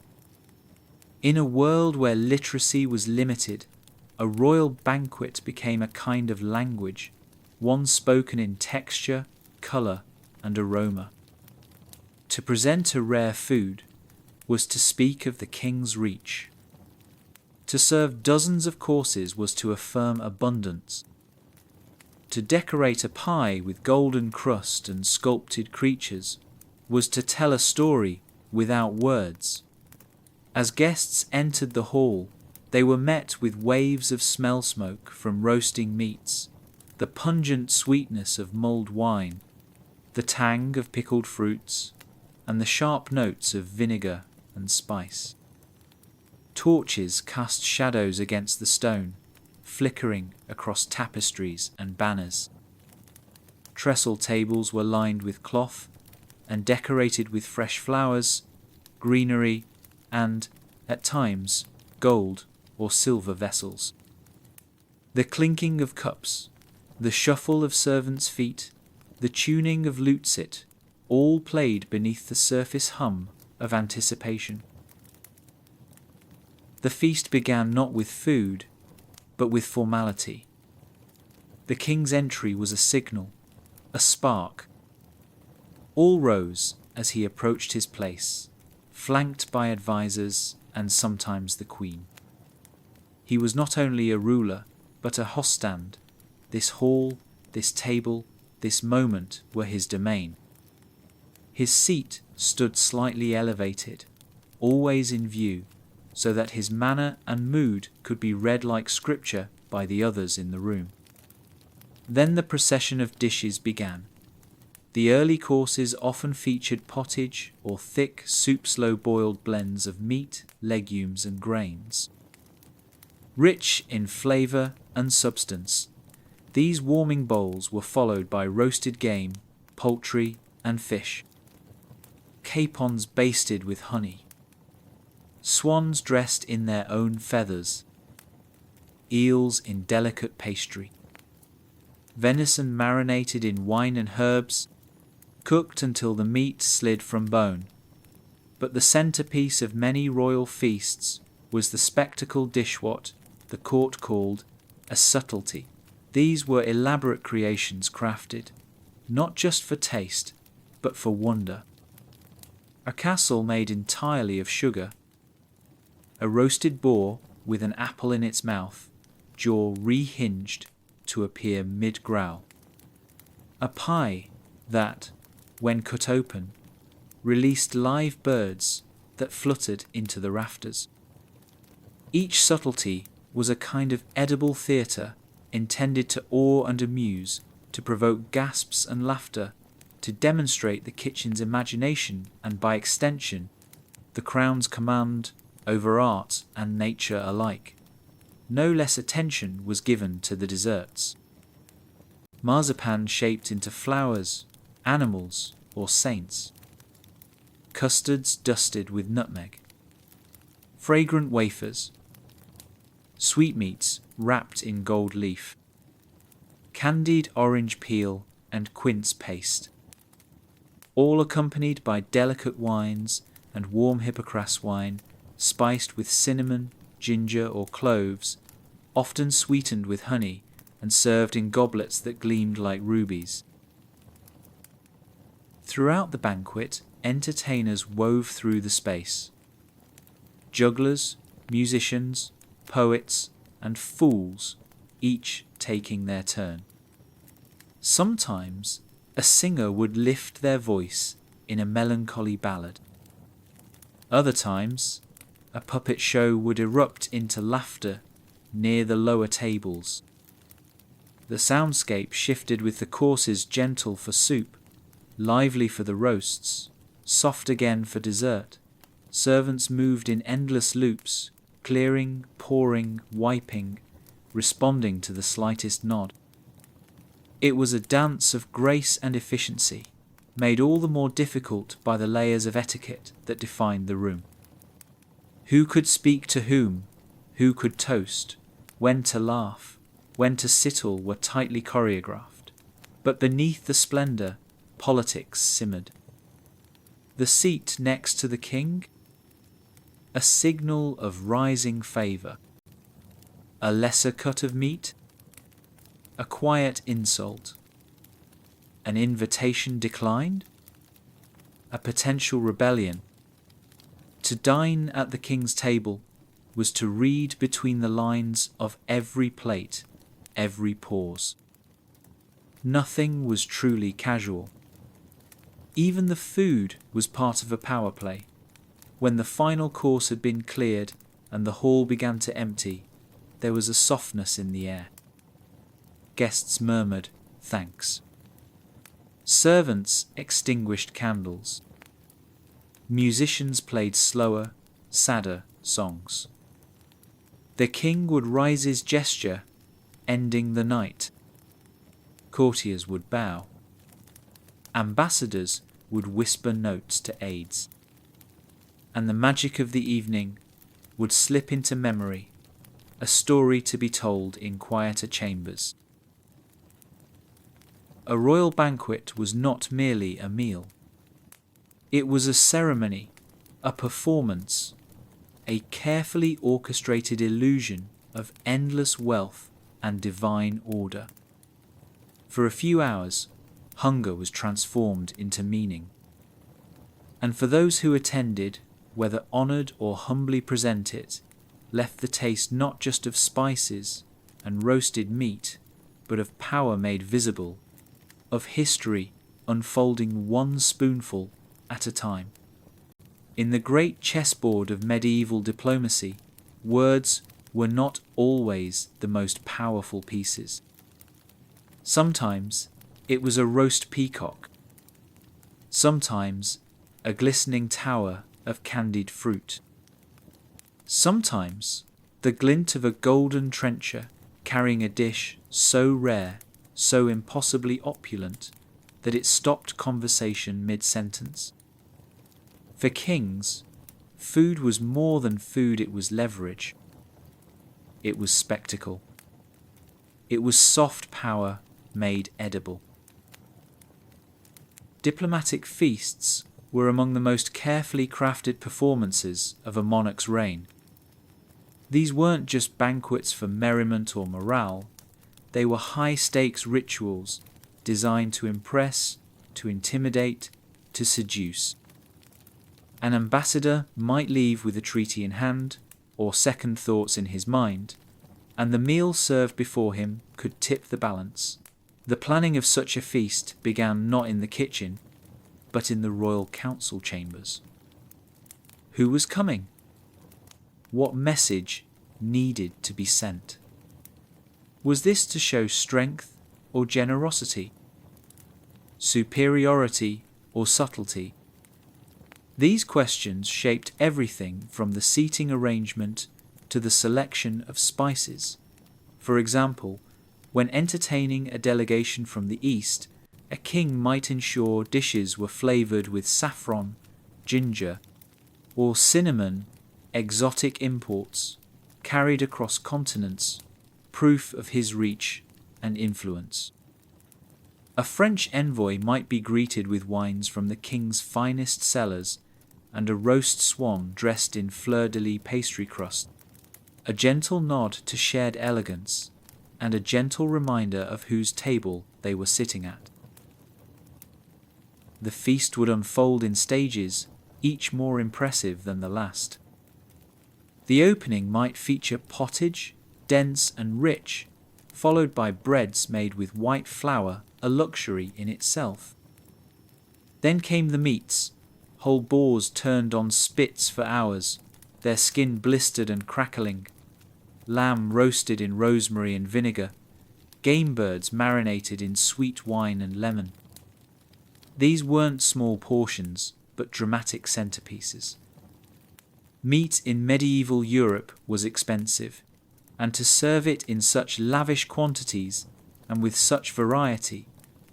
In a world where literacy was limited, a royal banquet became a kind of language, one spoken in texture, colour, and aroma. To present a rare food was to speak of the king's reach. To serve dozens of courses was to affirm abundance. To decorate a pie with golden crust and sculpted creatures was to tell a story without words. As guests entered the hall, They were met with waves of smell smoke from roasting meats, the pungent sweetness of mulled wine, the tang of pickled fruits, and the sharp notes of vinegar and spice. Torches cast shadows against the stone, flickering across tapestries and banners. Trestle tables were lined with cloth and decorated with fresh flowers, greenery, and, at times, gold or silver vessels. The clinking of cups, the shuffle of servants' feet, the tuning of lutesit, all played beneath the surface hum of anticipation. The feast began not with food, but with formality. The king's entry was a signal, a spark. All rose as he approached his place, flanked by advisers and sometimes the queen. He was not only a ruler, but a hostand. This hall, this table, this moment were his domain. His seat stood slightly elevated, always in view, so that his manner and mood could be read like scripture by the others in the room. Then the procession of dishes began. The early courses often featured pottage or thick soup-slow-boiled blends of meat, legumes and grains. Rich in flavour and substance, these warming bowls were followed by roasted game, poultry and fish. Capons basted with honey. Swans dressed in their own feathers. Eels in delicate pastry. Venison marinated in wine and herbs, cooked until the meat slid from bone. But the centerpiece of many royal feasts was the spectacle dish what the court called a subtlety. These were elaborate creations crafted, not just for taste, but for wonder. A castle made entirely of sugar, a roasted boar with an apple in its mouth, jaw re-hinged to appear mid-growl. A pie that, when cut open, released live birds that fluttered into the rafters. Each subtlety was a kind of edible theatre intended to awe and amuse, to provoke gasps and laughter, to demonstrate the kitchen's imagination and, by extension, the crown's command over art and nature alike. No less attention was given to the desserts. Marzipan shaped into flowers, animals, or saints. Custards dusted with nutmeg. Fragrant wafers. Sweetmeats wrapped in gold leaf. Candied orange peel and quince paste. All accompanied by delicate wines and warm Hippocras wine, spiced with cinnamon, ginger or cloves, often sweetened with honey and served in goblets that gleamed like rubies. Throughout the banquet, entertainers wove through the space. Jugglers, musicians, poets, and fools, each taking their turn. Sometimes a singer would lift their voice in a melancholy ballad. Other times, a puppet show would erupt into laughter near the lower tables. The soundscape shifted with the courses gentle for soup, lively for the roasts, soft again for dessert. Servants moved in endless loops, clearing, pouring, wiping, responding to the slightest nod. It was a dance of grace and efficiency, made all the more difficult by the layers of etiquette that defined the room. Who could speak to whom, who could toast, when to laugh, when to sittle were tightly choreographed. But beneath the splendour, politics simmered. The seat next to the king? A signal of rising favour. A lesser cut of meat? A quiet insult. An invitation declined? A potential rebellion. To dine at the king's table was to read between the lines of every plate, every pause. Nothing was truly casual. Even the food was part of a power play. When the final course had been cleared and the hall began to empty, there was a softness in the air. Guests murmured, "Thanks." Servants extinguished candles. Musicians played slower, sadder songs. The king would raise his gesture, ending the night. Courtiers would bow. Ambassadors would whisper notes to aides. And the magic of the evening would slip into memory, a story to be told in quieter chambers. A royal banquet was not merely a meal. It was a ceremony, a performance, a carefully orchestrated illusion of endless wealth and divine order. For a few hours, hunger was transformed into meaning. And for those who attended, whether honoured or humbly presented, left the taste not just of spices and roasted meat, but of power made visible, of history unfolding one spoonful at a time. In the great chessboard of medieval diplomacy, words were not always the most powerful pieces. Sometimes it was a roast peacock. Sometimes a glistening tower of candied fruit. Sometimes the glint of a golden trencher carrying a dish so rare, so impossibly opulent, that it stopped conversation mid-sentence. For kings, food was more than food, it was leverage. It was spectacle. It was soft power made edible. Diplomatic feasts were among the most carefully crafted performances of a monarch's reign. These weren't just banquets for merriment or morale, they were high-stakes rituals designed to impress, to intimidate, to seduce. An ambassador might leave with a treaty in hand, or second thoughts in his mind, and the meal served before him could tip the balance. The planning of such a feast began not in the kitchen, but in the royal council chambers. Who was coming? What message needed to be sent? Was this to show strength or generosity? Superiority or subtlety? These questions shaped everything from the seating arrangement to the selection of spices. For example, when entertaining a delegation from the East, a king might ensure dishes were flavoured with saffron, ginger, or cinnamon, exotic imports, carried across continents, proof of his reach and influence. A French envoy might be greeted with wines from the king's finest cellars and a roast swan dressed in fleur-de-lis pastry crust, a gentle nod to shared elegance, and a gentle reminder of whose table they were sitting at. The feast would unfold in stages, each more impressive than the last. The opening might feature pottage, dense and rich, followed by breads made with white flour, a luxury in itself. Then came the meats, whole boars turned on spits for hours, their skin blistered and crackling, lamb roasted in rosemary and vinegar, game birds marinated in sweet wine and lemon. These weren't small portions, but dramatic centerpieces. Meat in medieval Europe was expensive, and to serve it in such lavish quantities and with such variety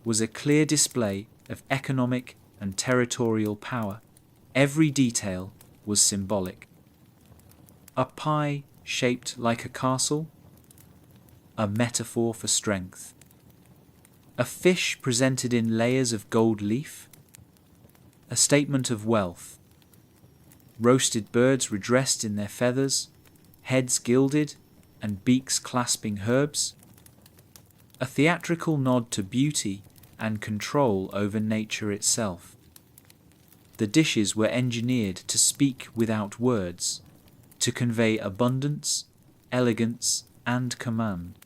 was a clear display of economic and territorial power. Every detail was symbolic. A pie shaped like a castle, a metaphor for strength. A fish presented in layers of gold leaf, a statement of wealth. Roasted birds redressed in their feathers, heads gilded and beaks clasping herbs. A theatrical nod to beauty and control over nature itself. The dishes were engineered to speak without words, to convey abundance, elegance, and command.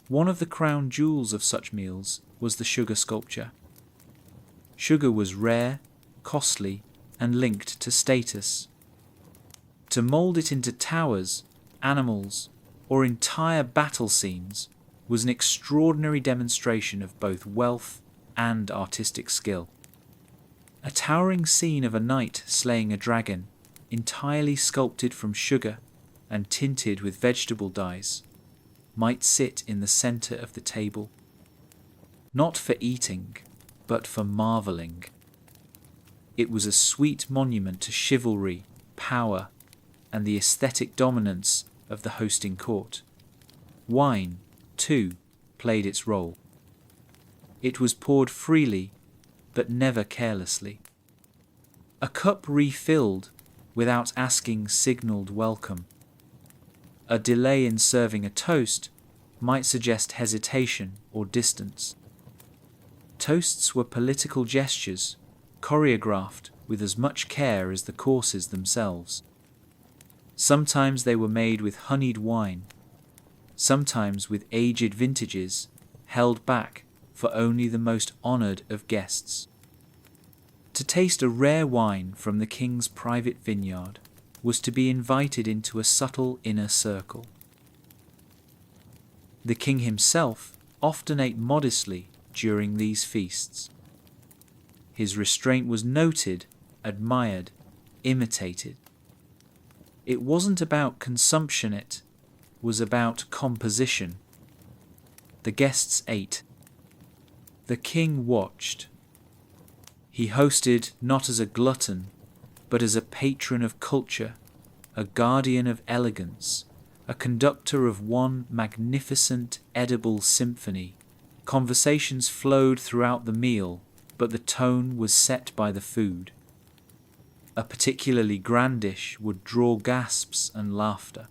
One of the crown jewels of such meals was the sugar sculpture. Sugar was rare, costly, and linked to status. To mould it into towers, animals, or entire battle scenes was an extraordinary demonstration of both wealth and artistic skill. A towering scene of a knight slaying a dragon, entirely sculpted from sugar and tinted with vegetable dyes, might sit in the centre of the table, not for eating, but for marvelling. It was a sweet monument to chivalry, power, and the aesthetic dominance of the hosting court. Wine, too, played its role. It was poured freely, but never carelessly. A cup refilled without asking signalled welcome. A delay in serving a toast might suggest hesitation or distance. Toasts were political gestures, choreographed with as much care as the courses themselves. Sometimes they were made with honeyed wine, sometimes with aged vintages held back for only the most honoured of guests. To taste a rare wine from the king's private vineyard was to be invited into a subtle inner circle. The king himself often ate modestly during these feasts. His restraint was noted, admired, imitated. It wasn't about consumption, it was about composition. The guests ate. The king watched. He hosted not as a glutton, but as a patron of culture, a guardian of elegance, a conductor of one magnificent edible symphony. Conversations flowed throughout the meal, but the tone was set by the food. A particularly grand dish would draw gasps and laughter.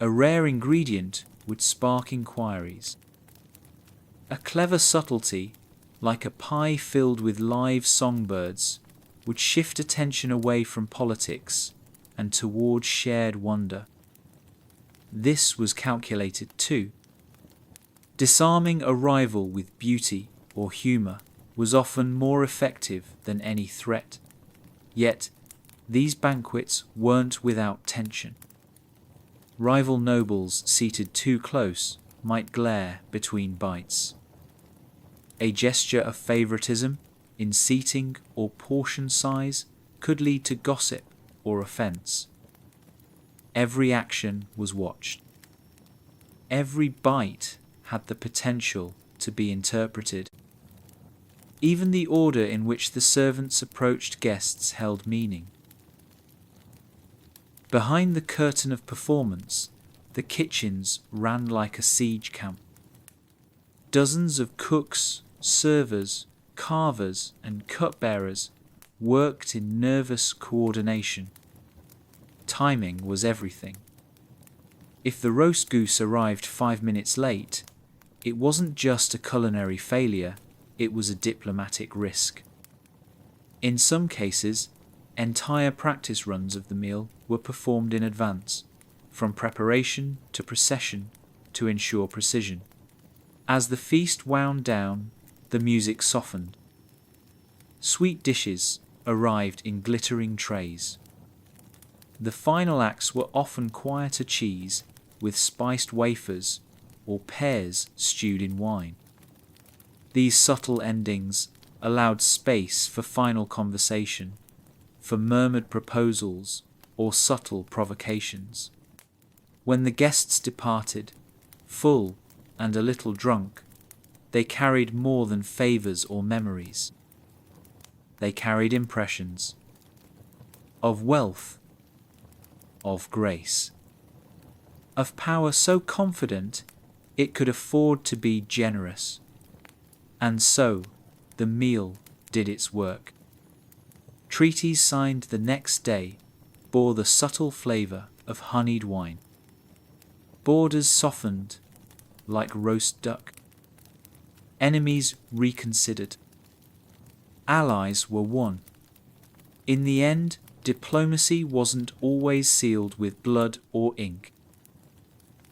A rare ingredient would spark inquiries. A clever subtlety, like a pie filled with live songbirds, would shift attention away from politics and towards shared wonder. This was calculated too. Disarming a rival with beauty or humour was often more effective than any threat. Yet, these banquets weren't without tension. Rival nobles seated too close might glare between bites. A gesture of favoritism in seating or portion size could lead to gossip or offence. Every action was watched. Every bite had the potential to be interpreted. Even the order in which the servants approached guests held meaning. Behind the curtain of performance, the kitchens ran like a siege camp. Dozens of cooks, servers, carvers, and cupbearers worked in nervous coordination. Timing was everything. If the roast goose arrived 5 minutes late, it wasn't just a culinary failure, it was a diplomatic risk. In some cases, entire practice runs of the meal were performed in advance, from preparation to procession, to ensure precision. As the feast wound down, the music softened. Sweet dishes arrived in glittering trays. The final acts were often quieter cheese with spiced wafers or pears stewed in wine. These subtle endings allowed space for final conversation, for murmured proposals or subtle provocations. When the guests departed, full and a little drunk, they carried more than favours or memories. They carried impressions of wealth, of grace, of power so confident it could afford to be generous. And so the meal did its work. Treaties signed the next day bore the subtle flavour of honeyed wine. Borders softened like roast duck. Enemies reconsidered. Allies were won. In the end, diplomacy wasn't always sealed with blood or ink.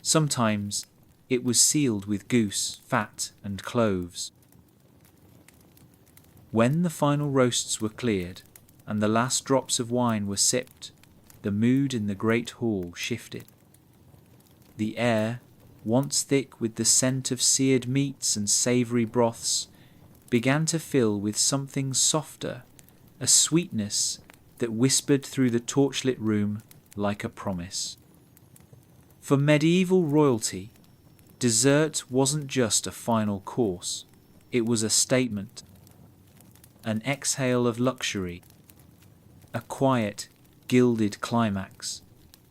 Sometimes it was sealed with goose, fat, and cloves. When the final roasts were cleared and the last drops of wine were sipped, the mood in the great hall shifted. The air, once thick with the scent of seared meats and savoury broths, began to fill with something softer, a sweetness that whispered through the torchlit room like a promise. For medieval royalty, dessert wasn't just a final course, it was a statement, an exhale of luxury, a quiet, gilded climax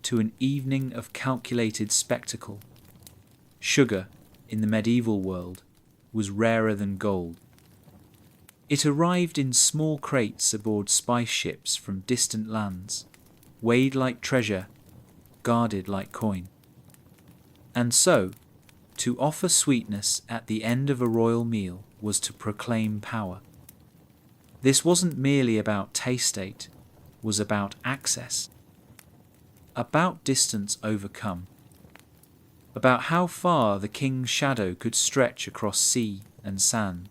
to an evening of calculated spectacle. Sugar, in the medieval world, was rarer than gold. It arrived in small crates aboard spice ships from distant lands, weighed like treasure, guarded like coin. And so, to offer sweetness at the end of a royal meal was to proclaim power. This wasn't merely about taste state, was about access, about distance overcome, about how far the king's shadow could stretch across sea and sand.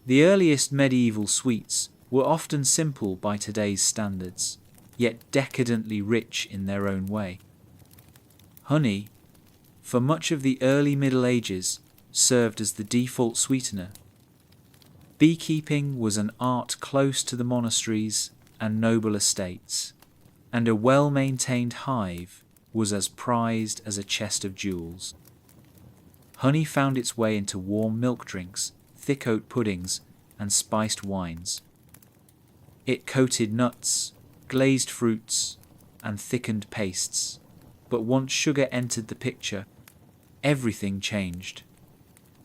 The earliest medieval sweets were often simple by today's standards, yet decadently rich in their own way. Honey, for much of the early Middle Ages, served as the default sweetener. Beekeeping was an art close to the monasteries and noble estates, and a well-maintained hive was as prized as a chest of jewels. Honey found its way into warm milk drinks, thick oat puddings, and spiced wines. It coated nuts, glazed fruits, and thickened pastes. But once sugar entered the picture, everything changed.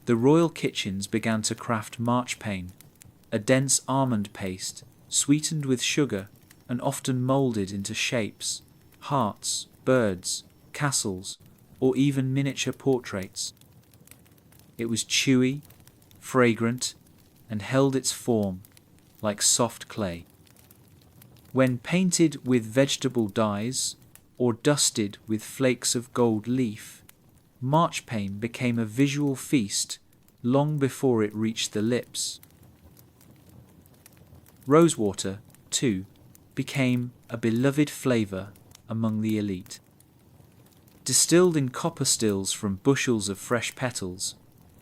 The royal kitchens began to craft marchpane, a dense almond paste sweetened with sugar and often moulded into shapes, hearts, birds, castles, or even miniature portraits. It was chewy, fragrant, and held its form like soft clay. When painted with vegetable dyes or dusted with flakes of gold leaf, marchpane became a visual feast long before it reached the lips. Rosewater, too, became a beloved flavour among the elite. Distilled in copper stills from bushels of fresh petals,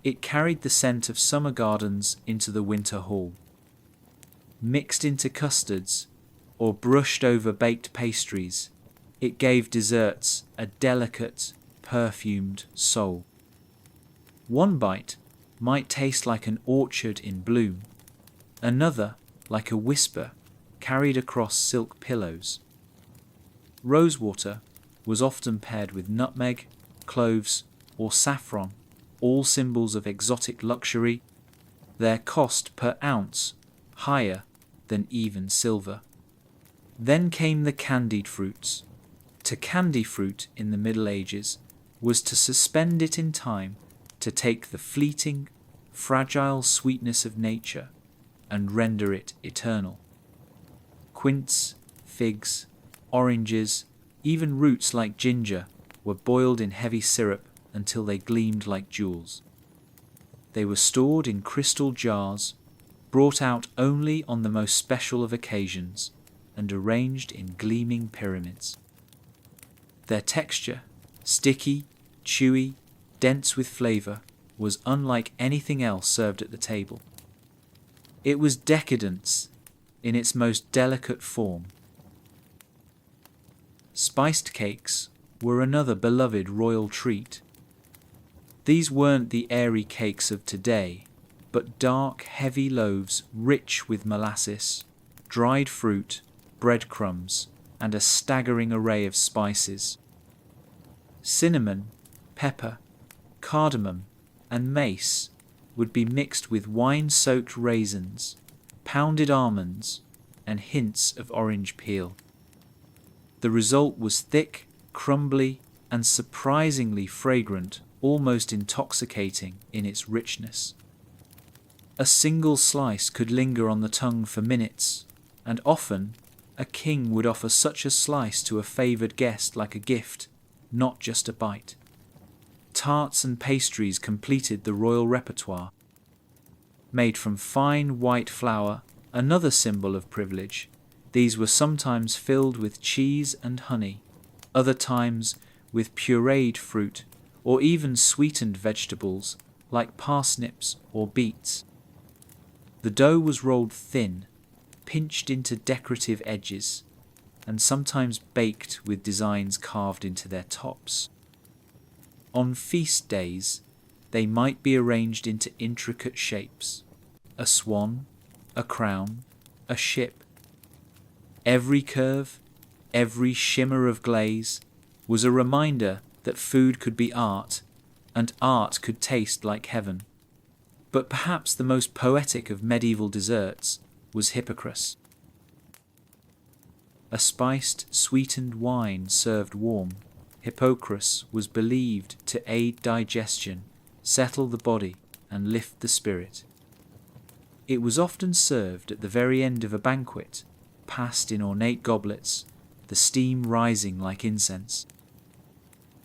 it carried the scent of summer gardens into the winter hall. Mixed into custards or brushed over baked pastries, it gave desserts a delicate, perfumed soul. One bite might taste like an orchard in bloom, another like a whisper carried across silk pillows. Rosewater was often paired with nutmeg, cloves, or saffron, all symbols of exotic luxury, their cost per ounce higher than even silver. Then came the candied fruits. To candy fruit in the Middle Ages was to suspend it in time, to take the fleeting, fragile sweetness of nature and render it eternal. Quince, figs, oranges, even roots like ginger were boiled in heavy syrup until they gleamed like jewels. They were stored in crystal jars, brought out only on the most special of occasions, and arranged in gleaming pyramids. Their texture, sticky, chewy, dense with flavour, was unlike anything else served at the table. It was decadence in its most delicate form. Spiced cakes were another beloved royal treat. These weren't the airy cakes of today, but dark, heavy loaves rich with molasses, dried fruit, breadcrumbs, and a staggering array of spices. Cinnamon, pepper, cardamom, and mace would be mixed with wine-soaked raisins, pounded almonds, and hints of orange peel. The result was thick, crumbly, and surprisingly fragrant, almost intoxicating in its richness. A single slice could linger on the tongue for minutes, and often a king would offer such a slice to a favoured guest like a gift, not just a bite. Tarts and pastries completed the royal repertoire. Made from fine white flour, another symbol of privilege, These were sometimes filled with cheese and honey, other times with pureed fruit, or even sweetened vegetables like parsnips or beets. The dough was rolled thin, pinched into decorative edges, and sometimes baked with designs carved into their tops. On feast days, they might be arranged into intricate shapes: a swan, a crown, a ship. Every curve, every shimmer of glaze was a reminder that food could be art, and art could taste like heaven. But perhaps the most poetic of medieval desserts was Hippocras. A spiced, sweetened wine served warm, Hippocras was believed to aid digestion, settle the body, and lift the spirit. It was often served at the very end of a banquet, passed in ornate goblets, the steam rising like incense.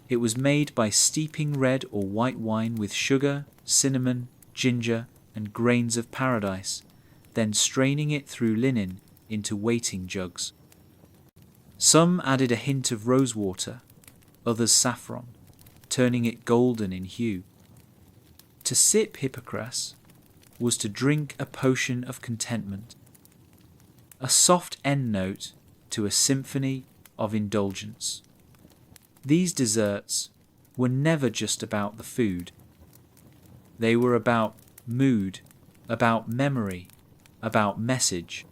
It was made by steeping red or white wine with sugar, cinnamon, ginger, and grains of paradise, then straining it through linen into waiting jugs. Some added a hint of rosewater, others saffron, turning it golden in hue. To sip Hippocras was to drink a potion of contentment, a soft end note to a symphony of indulgence. These desserts were never just about the food. They were about mood, about memory, about message.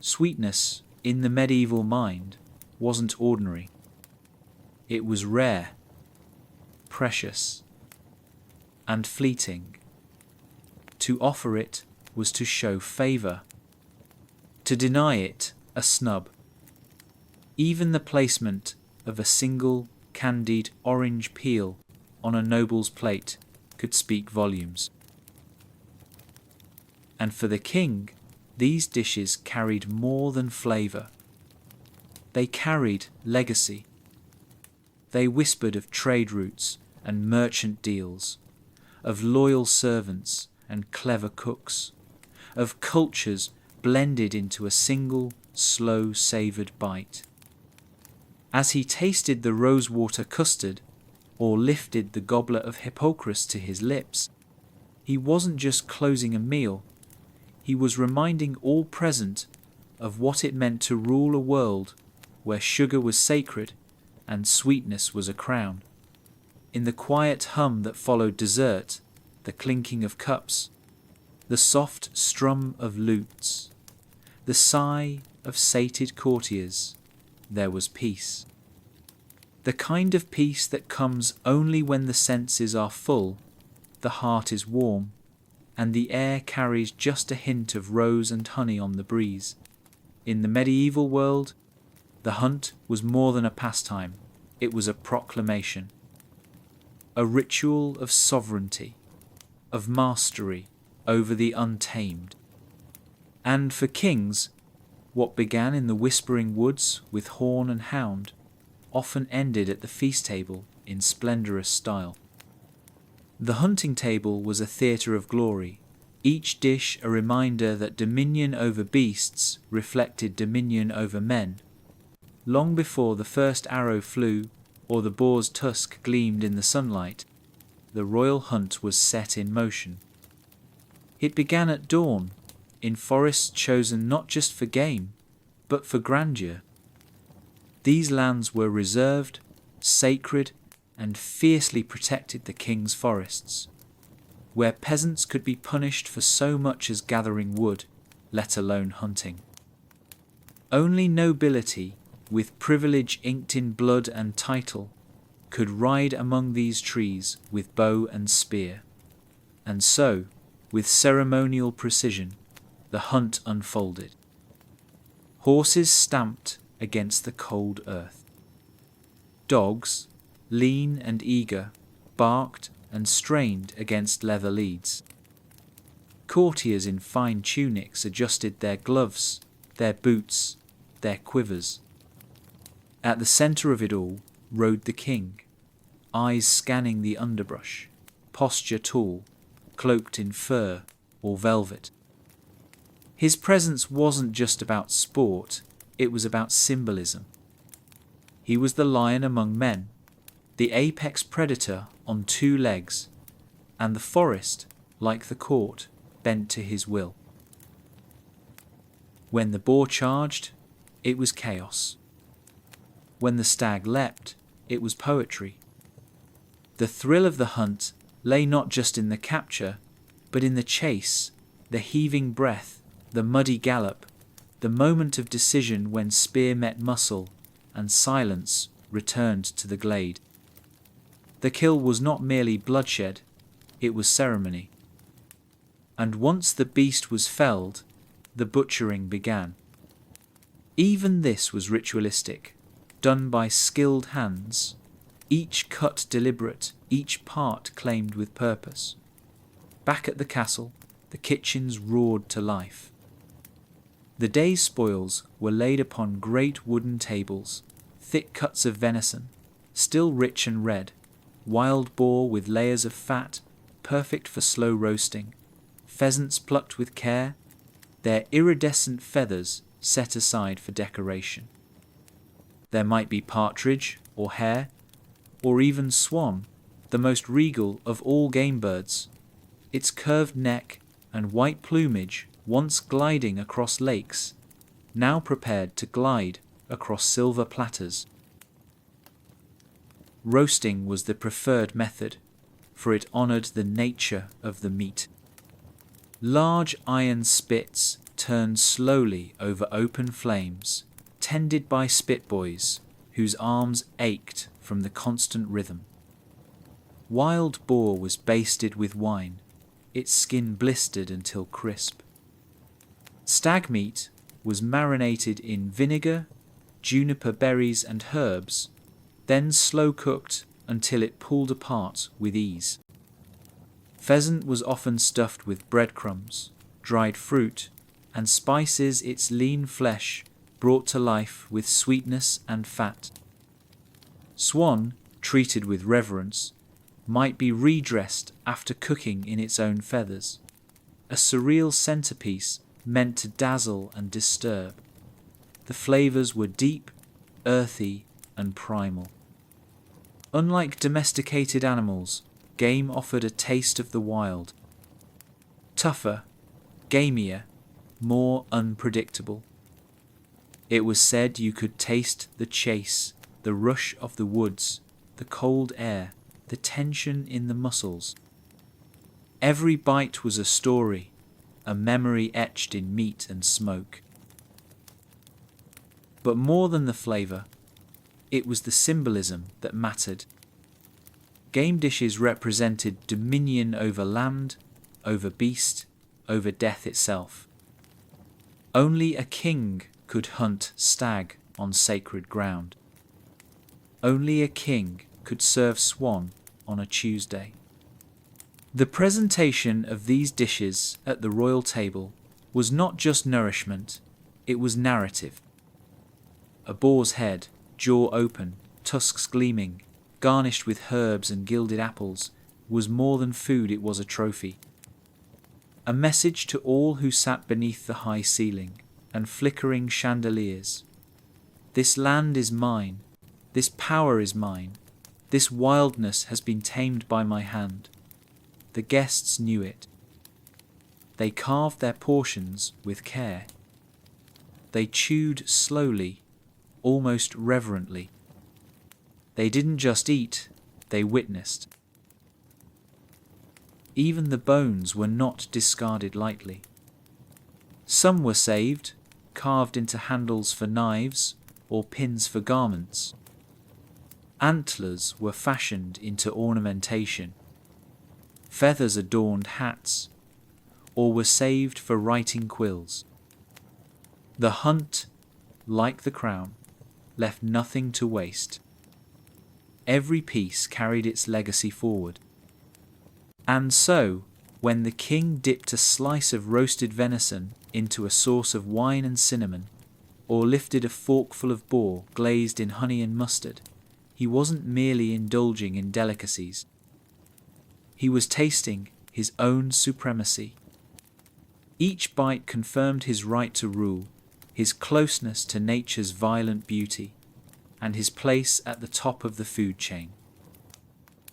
Sweetness in the medieval mind wasn't ordinary. It was rare, precious, and fleeting. To offer it was to show favour. To deny it, a snub. Even the placement of a single candied orange peel on a noble's plate could speak volumes. And for the king, these dishes carried more than flavour. They carried legacy. They whispered of trade routes and merchant deals, of loyal servants and clever cooks, of cultures blended into a single, slow savoured bite. As he tasted the rosewater custard, or lifted the goblet of Hippocras to his lips, he wasn't just closing a meal, he was reminding all present of what it meant to rule a world where sugar was sacred and sweetness was a crown. In the quiet hum that followed dessert, the clinking of cups, the soft strum of lutes, the sigh of sated courtiers, there was peace. The kind of peace that comes only when the senses are full, the heart is warm, and the air carries just a hint of rose and honey on the breeze. In the medieval world, the hunt was more than a pastime, it was a proclamation. A ritual of sovereignty, of mastery over the untamed. And for kings, what began in the whispering woods with horn and hound often ended at the feast table in splendorous style. The hunting table was a theatre of glory, each dish a reminder that dominion over beasts reflected dominion over men. Long before the first arrow flew or the boar's tusk gleamed in the sunlight, the royal hunt was set in motion. It began at dawn, in forests chosen not just for game, but for grandeur. These lands were reserved, sacred, and fiercely protected the king's forests, where peasants could be punished for so much as gathering wood, let alone hunting. Only nobility, with privilege inked in blood and title, could ride among these trees with bow and spear. And so, with ceremonial precision, the hunt unfolded. Horses stamped against the cold earth. Dogs, lean and eager, barked and strained against leather leads. Courtiers in fine tunics adjusted their gloves, their boots, their quivers. At the centre of it all rode the king, eyes scanning the underbrush, posture tall, cloaked in fur or velvet. His presence wasn't just about sport, it was about symbolism. He was the lion among men, the apex predator on two legs, and the forest, like the court, bent to his will. When the boar charged, it was chaos. When the stag leapt, it was poetry. The thrill of the hunt lay not just in the capture, but in the chase, the heaving breath, the muddy gallop, the moment of decision when spear met muscle and silence returned to the glade. The kill was not merely bloodshed, it was ceremony. And once the beast was felled, the butchering began. Even this was ritualistic, done by skilled hands, each cut deliberate, each part claimed with purpose. Back at the castle, the kitchens roared to life. The day's spoils were laid upon great wooden tables, thick cuts of venison, still rich and red, wild boar with layers of fat, perfect for slow roasting, pheasants plucked with care, their iridescent feathers set aside for decoration. There might be partridge or hare, or even swan, the most regal of all game birds, its curved neck and white plumage once gliding across lakes, now prepared to glide across silver platters. Roasting was the preferred method, for it honored the nature of the meat. Large iron spits turned slowly over open flames, tended by spit boys whose arms ached from the constant rhythm. Wild boar was basted with wine, its skin blistered until crisp. Stag meat was marinated in vinegar, juniper berries and herbs, then slow cooked until it pulled apart with ease. Pheasant was often stuffed with breadcrumbs, dried fruit, and spices its lean flesh brought to life with sweetness and fat. Swan, treated with reverence, might be redressed after cooking in its own feathers, a surreal centerpiece meant to dazzle and disturb. The flavors were deep, earthy, and primal. Unlike domesticated animals, game offered a taste of the wild. Tougher, gamier, more unpredictable. It was said you could taste the chase, the rush of the woods, the cold air, the tension in the muscles. Every bite was a story, a memory etched in meat and smoke. But more than the flavor, it was the symbolism that mattered. Game dishes represented dominion over land, over beast, over death itself. Only a king could hunt stag on sacred ground. Only a king could serve swan on a Tuesday. The presentation of these dishes at the royal table was not just nourishment, it was narrative. A boar's head, jaw open, tusks gleaming, garnished with herbs and gilded apples, was more than food, it was a trophy. A message to all who sat beneath the high ceiling and flickering chandeliers. This land is mine, this power is mine, this wildness has been tamed by my hand. The guests knew it. They carved their portions with care. They chewed slowly, almost reverently. They didn't just eat, they witnessed. Even the bones were not discarded lightly. Some were saved, carved into handles for knives or pins for garments. Antlers were fashioned into ornamentation. Feathers adorned hats, or were saved for writing quills. The hunt, like the crown, left nothing to waste. Every piece carried its legacy forward. And so, when the king dipped a slice of roasted venison into a sauce of wine and cinnamon, or lifted a forkful of boar glazed in honey and mustard, he wasn't merely indulging in delicacies. He was tasting his own supremacy. Each bite confirmed his right to rule, his closeness to nature's violent beauty, and his place at the top of the food chain.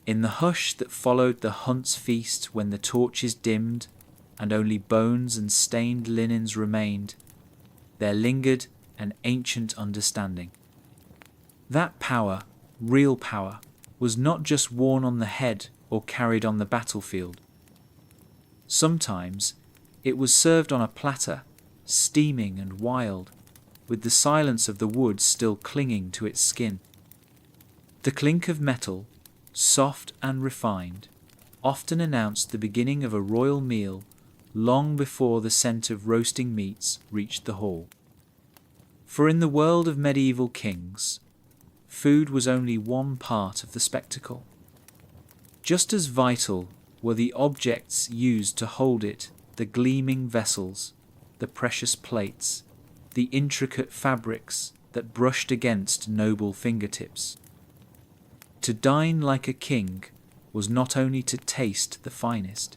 In the hush that followed the hunt's feast, when the torches dimmed and only bones and stained linens remained, there lingered an ancient understanding. That power, real power, was not just worn on the head or carried on the battlefield. Sometimes it was served on a platter, steaming and wild, with the silence of the wood still clinging to its skin. The clink of metal, soft and refined, often announced the beginning of a royal meal long before the scent of roasting meats reached the hall. For in the world of medieval kings, food was only one part of the spectacle. Just as vital were the objects used to hold it, the gleaming vessels, the precious plates, the intricate fabrics that brushed against noble fingertips. To dine like a king was not only to taste the finest,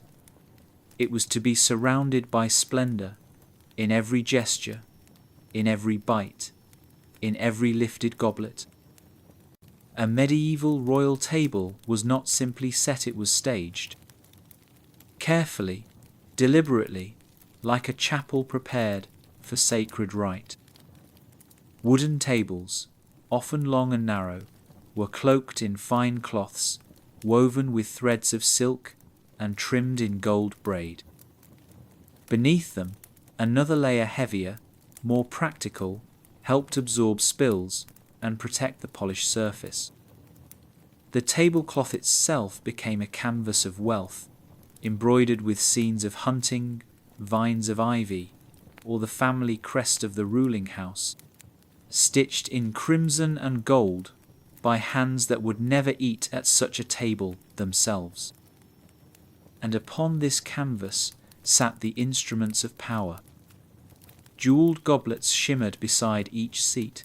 it was to be surrounded by splendor in every gesture, in every bite, in every lifted goblet. A medieval royal table was not simply set, it was staged. Carefully, deliberately, like a chapel prepared for sacred rite. Wooden tables, often long and narrow, were cloaked in fine cloths, woven with threads of silk and trimmed in gold braid. Beneath them, another layer heavier, more practical, helped absorb spills and protect the polished surface. The tablecloth itself became a canvas of wealth, embroidered with scenes of hunting, vines of ivy, or the family crest of the ruling house, stitched in crimson and gold by hands that would never eat at such a table themselves. And upon this canvas sat the instruments of power. Jeweled goblets shimmered beside each seat.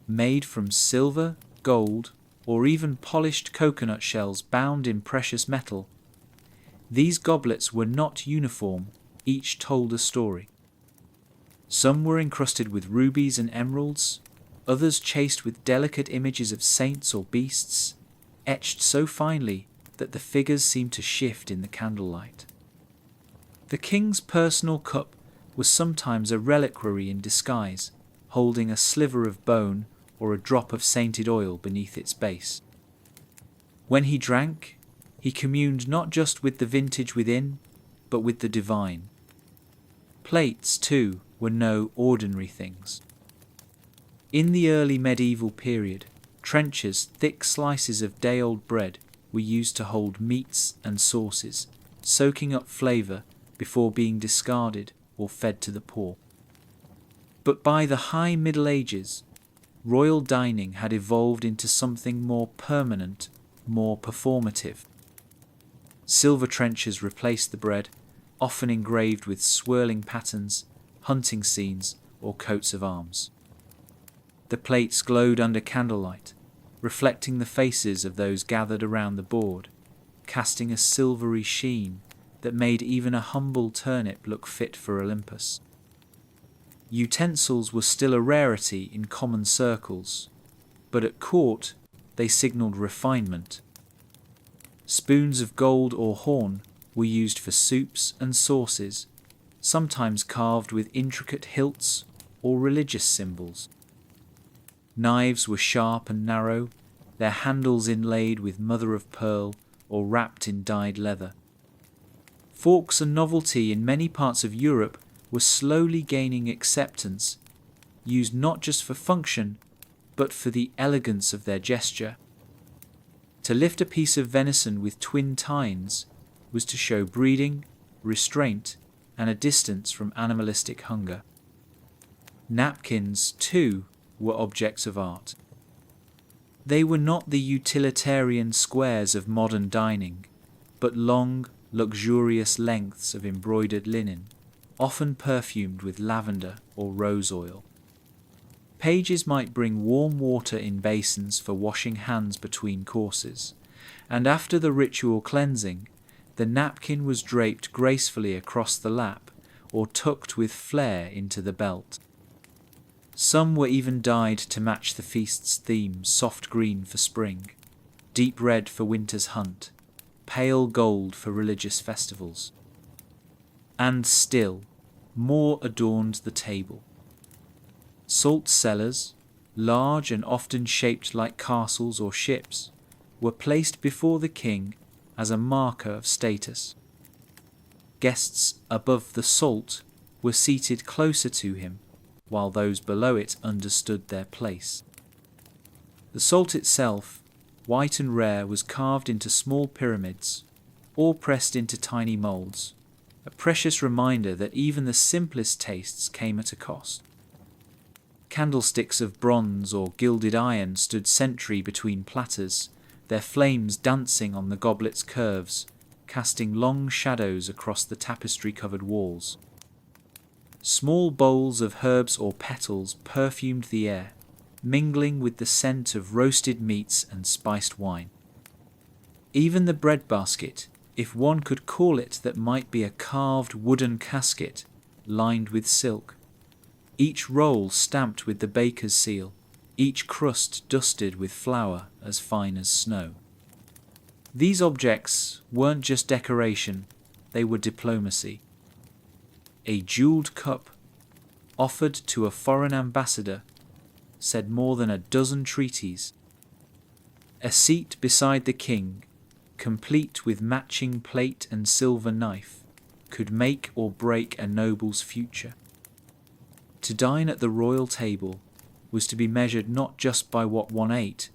Made from silver, gold, or even polished coconut shells bound in precious metal, these goblets were not uniform, each told a story. Some were encrusted with rubies and emeralds, others chased with delicate images of saints or beasts, etched so finely that the figures seemed to shift in the candlelight. The king's personal cup was sometimes a reliquary in disguise, holding a sliver of bone or a drop of sainted oil beneath its base. When he drank, he communed not just with the vintage within, but with the divine. Plates, too, were no ordinary things. In the early medieval period, trenchers, thick slices of day-old bread, were used to hold meats and sauces, soaking up flavour before being discarded or fed to the poor. But by the high Middle Ages, royal dining had evolved into something more permanent, more performative. Silver trenchers replaced the bread, often engraved with swirling patterns, hunting scenes, or coats of arms. The plates glowed under candlelight, reflecting the faces of those gathered around the board, casting a silvery sheen that made even a humble turnip look fit for Olympus. Utensils were still a rarity in common circles, but at court they signalled refinement. Spoons of gold or horn were used for soups and sauces, sometimes carved with intricate hilts or religious symbols. Knives were sharp and narrow, their handles inlaid with mother-of-pearl or wrapped in dyed leather. Forks, a novelty in many parts of Europe, were slowly gaining acceptance, used not just for function, but for the elegance of their gesture. To lift a piece of venison with twin tines was to show breeding, restraint, and a distance from animalistic hunger. Napkins, too, were objects of art. They were not the utilitarian squares of modern dining, but long, luxurious lengths of embroidered linen, often perfumed with lavender or rose oil. Pages might bring warm water in basins for washing hands between courses, and after the ritual cleansing, the napkin was draped gracefully across the lap or tucked with flair into the belt. Some were even dyed to match the feast's theme: soft green for spring, deep red for winter's hunt, pale gold for religious festivals. And still, more adorned the table. Salt cellars, large and often shaped like castles or ships, were placed before the king as a marker of status. Guests above the salt were seated closer to him, while those below it understood their place. The salt itself, white and rare, was carved into small pyramids, all pressed into tiny moulds, a precious reminder that even the simplest tastes came at a cost. Candlesticks of bronze or gilded iron stood sentry between platters, their flames dancing on the goblet's curves, casting long shadows across the tapestry-covered walls. Small bowls of herbs or petals perfumed the air, mingling with the scent of roasted meats and spiced wine. Even the bread basket, if one could call it that might be a carved wooden casket lined with silk, each roll stamped with the baker's seal, each crust dusted with flour as fine as snow. These objects weren't just decoration, they were diplomacy. A jeweled cup, offered to a foreign ambassador, said more than a dozen treaties. A seat beside the king, complete with matching plate and silver knife, could make or break a noble's future. To dine at the royal table was to be measured not just by what one ate,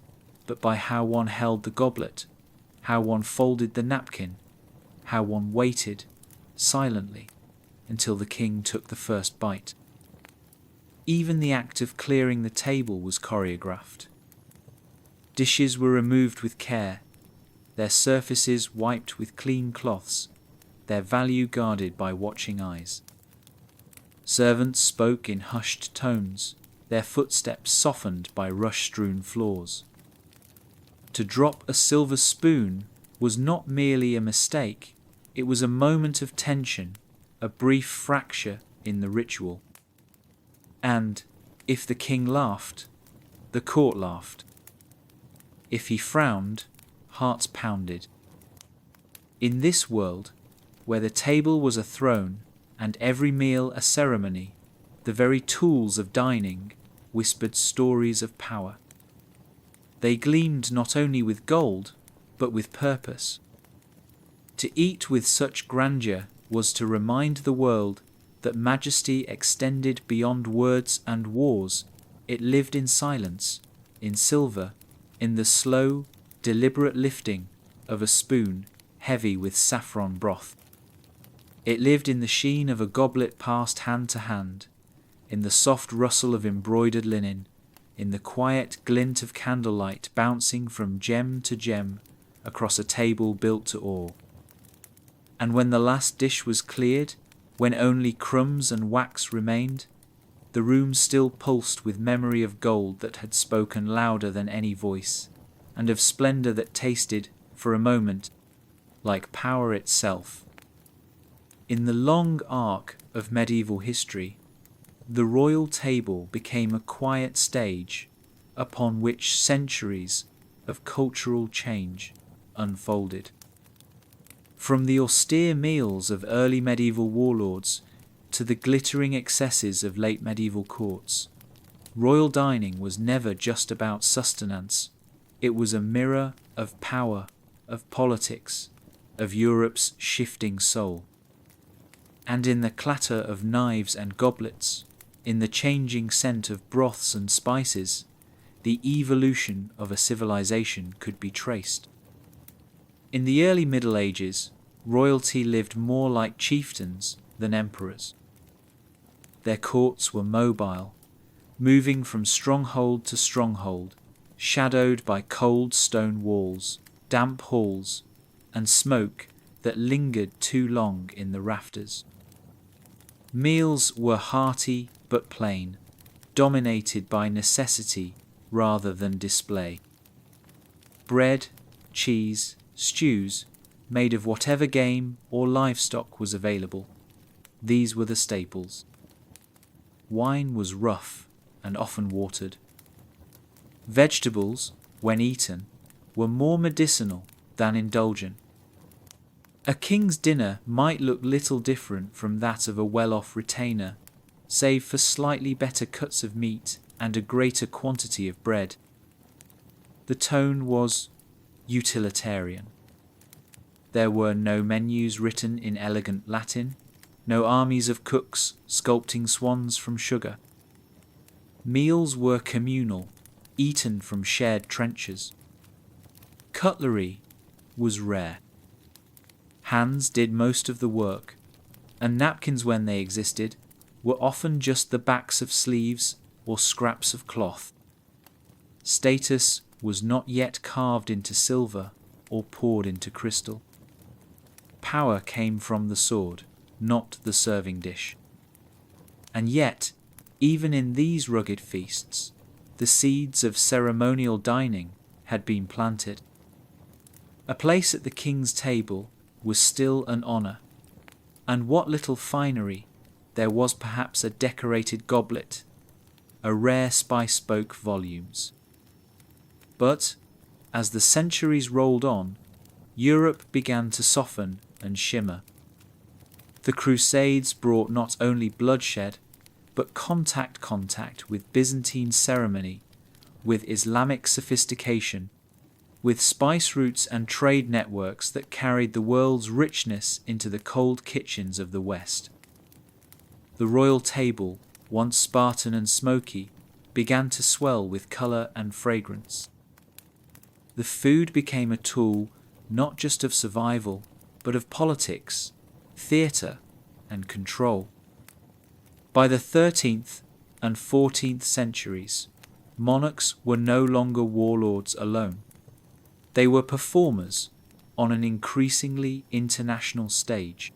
but by how one held the goblet, how one folded the napkin, how one waited, silently, until the king took the first bite. Even the act of clearing the table was choreographed. Dishes were removed with care, their surfaces wiped with clean cloths, their value guarded by watching eyes. Servants spoke in hushed tones, their footsteps softened by rush-strewn floors. To drop a silver spoon was not merely a mistake, it was a moment of tension, a brief fracture in the ritual. And if the king laughed, the court laughed. If he frowned, hearts pounded. In this world, where the table was a throne and every meal a ceremony, the very tools of dining whispered stories of power. They gleamed not only with gold, but with purpose. To eat with such grandeur was to remind the world that majesty extended beyond words and wars. It lived in silence, in silver, in the slow, deliberate lifting of a spoon heavy with saffron broth. It lived in the sheen of a goblet passed hand to hand, in the soft rustle of embroidered linen, in the quiet glint of candlelight bouncing from gem to gem across a table built to awe. And when the last dish was cleared, when only crumbs and wax remained, the room still pulsed with memory of gold that had spoken louder than any voice, and of splendour that tasted, for a moment, like power itself. In the long arc of medieval history, the royal table became a quiet stage upon which centuries of cultural change unfolded. From the austere meals of early medieval warlords to the glittering excesses of late medieval courts, royal dining was never just about sustenance. It was a mirror of power, of politics, of Europe's shifting soul. And in the clatter of knives and goblets, in the changing scent of broths and spices, the evolution of a civilization could be traced. In the early Middle Ages, royalty lived more like chieftains than emperors. Their courts were mobile, moving from stronghold to stronghold, shadowed by cold stone walls, damp halls, and smoke that lingered too long in the rafters. Meals were hearty but plain, dominated by necessity rather than display. Bread, cheese, stews, made of whatever game or livestock was available. these were the staples. Wine was rough and often watered. Vegetables, when eaten, were more medicinal than indulgent. A king's dinner might look little different from that of a well-off retainer, save for slightly better cuts of meat and a greater quantity of bread. The tone was utilitarian. There were no menus written in elegant Latin, no armies of cooks sculpting swans from sugar. Meals were communal, eaten from shared trenchers. Cutlery was rare. Hands did most of the work, and napkins, when they existed, were often just the backs of sleeves or scraps of cloth. Status was not yet carved into silver or poured into crystal. Power came from the sword, not the serving dish. And yet, even in these rugged feasts, the seeds of ceremonial dining had been planted. A place at the king's table was still an honour, and what little finery there was, perhaps a decorated goblet, a rare spice spoke volumes. But, as the centuries rolled on, Europe began to soften and shimmer. The Crusades brought not only bloodshed, but contact with Byzantine ceremony, with Islamic sophistication, with spice routes and trade networks that carried the world's richness into the cold kitchens of the West. The royal table, once Spartan and smoky, began to swell with colour and fragrance. The food became a tool not just of survival, but of politics, theatre, and control. By the 13th and 14th centuries, monarchs were no longer warlords alone. They were performers on an increasingly international stage.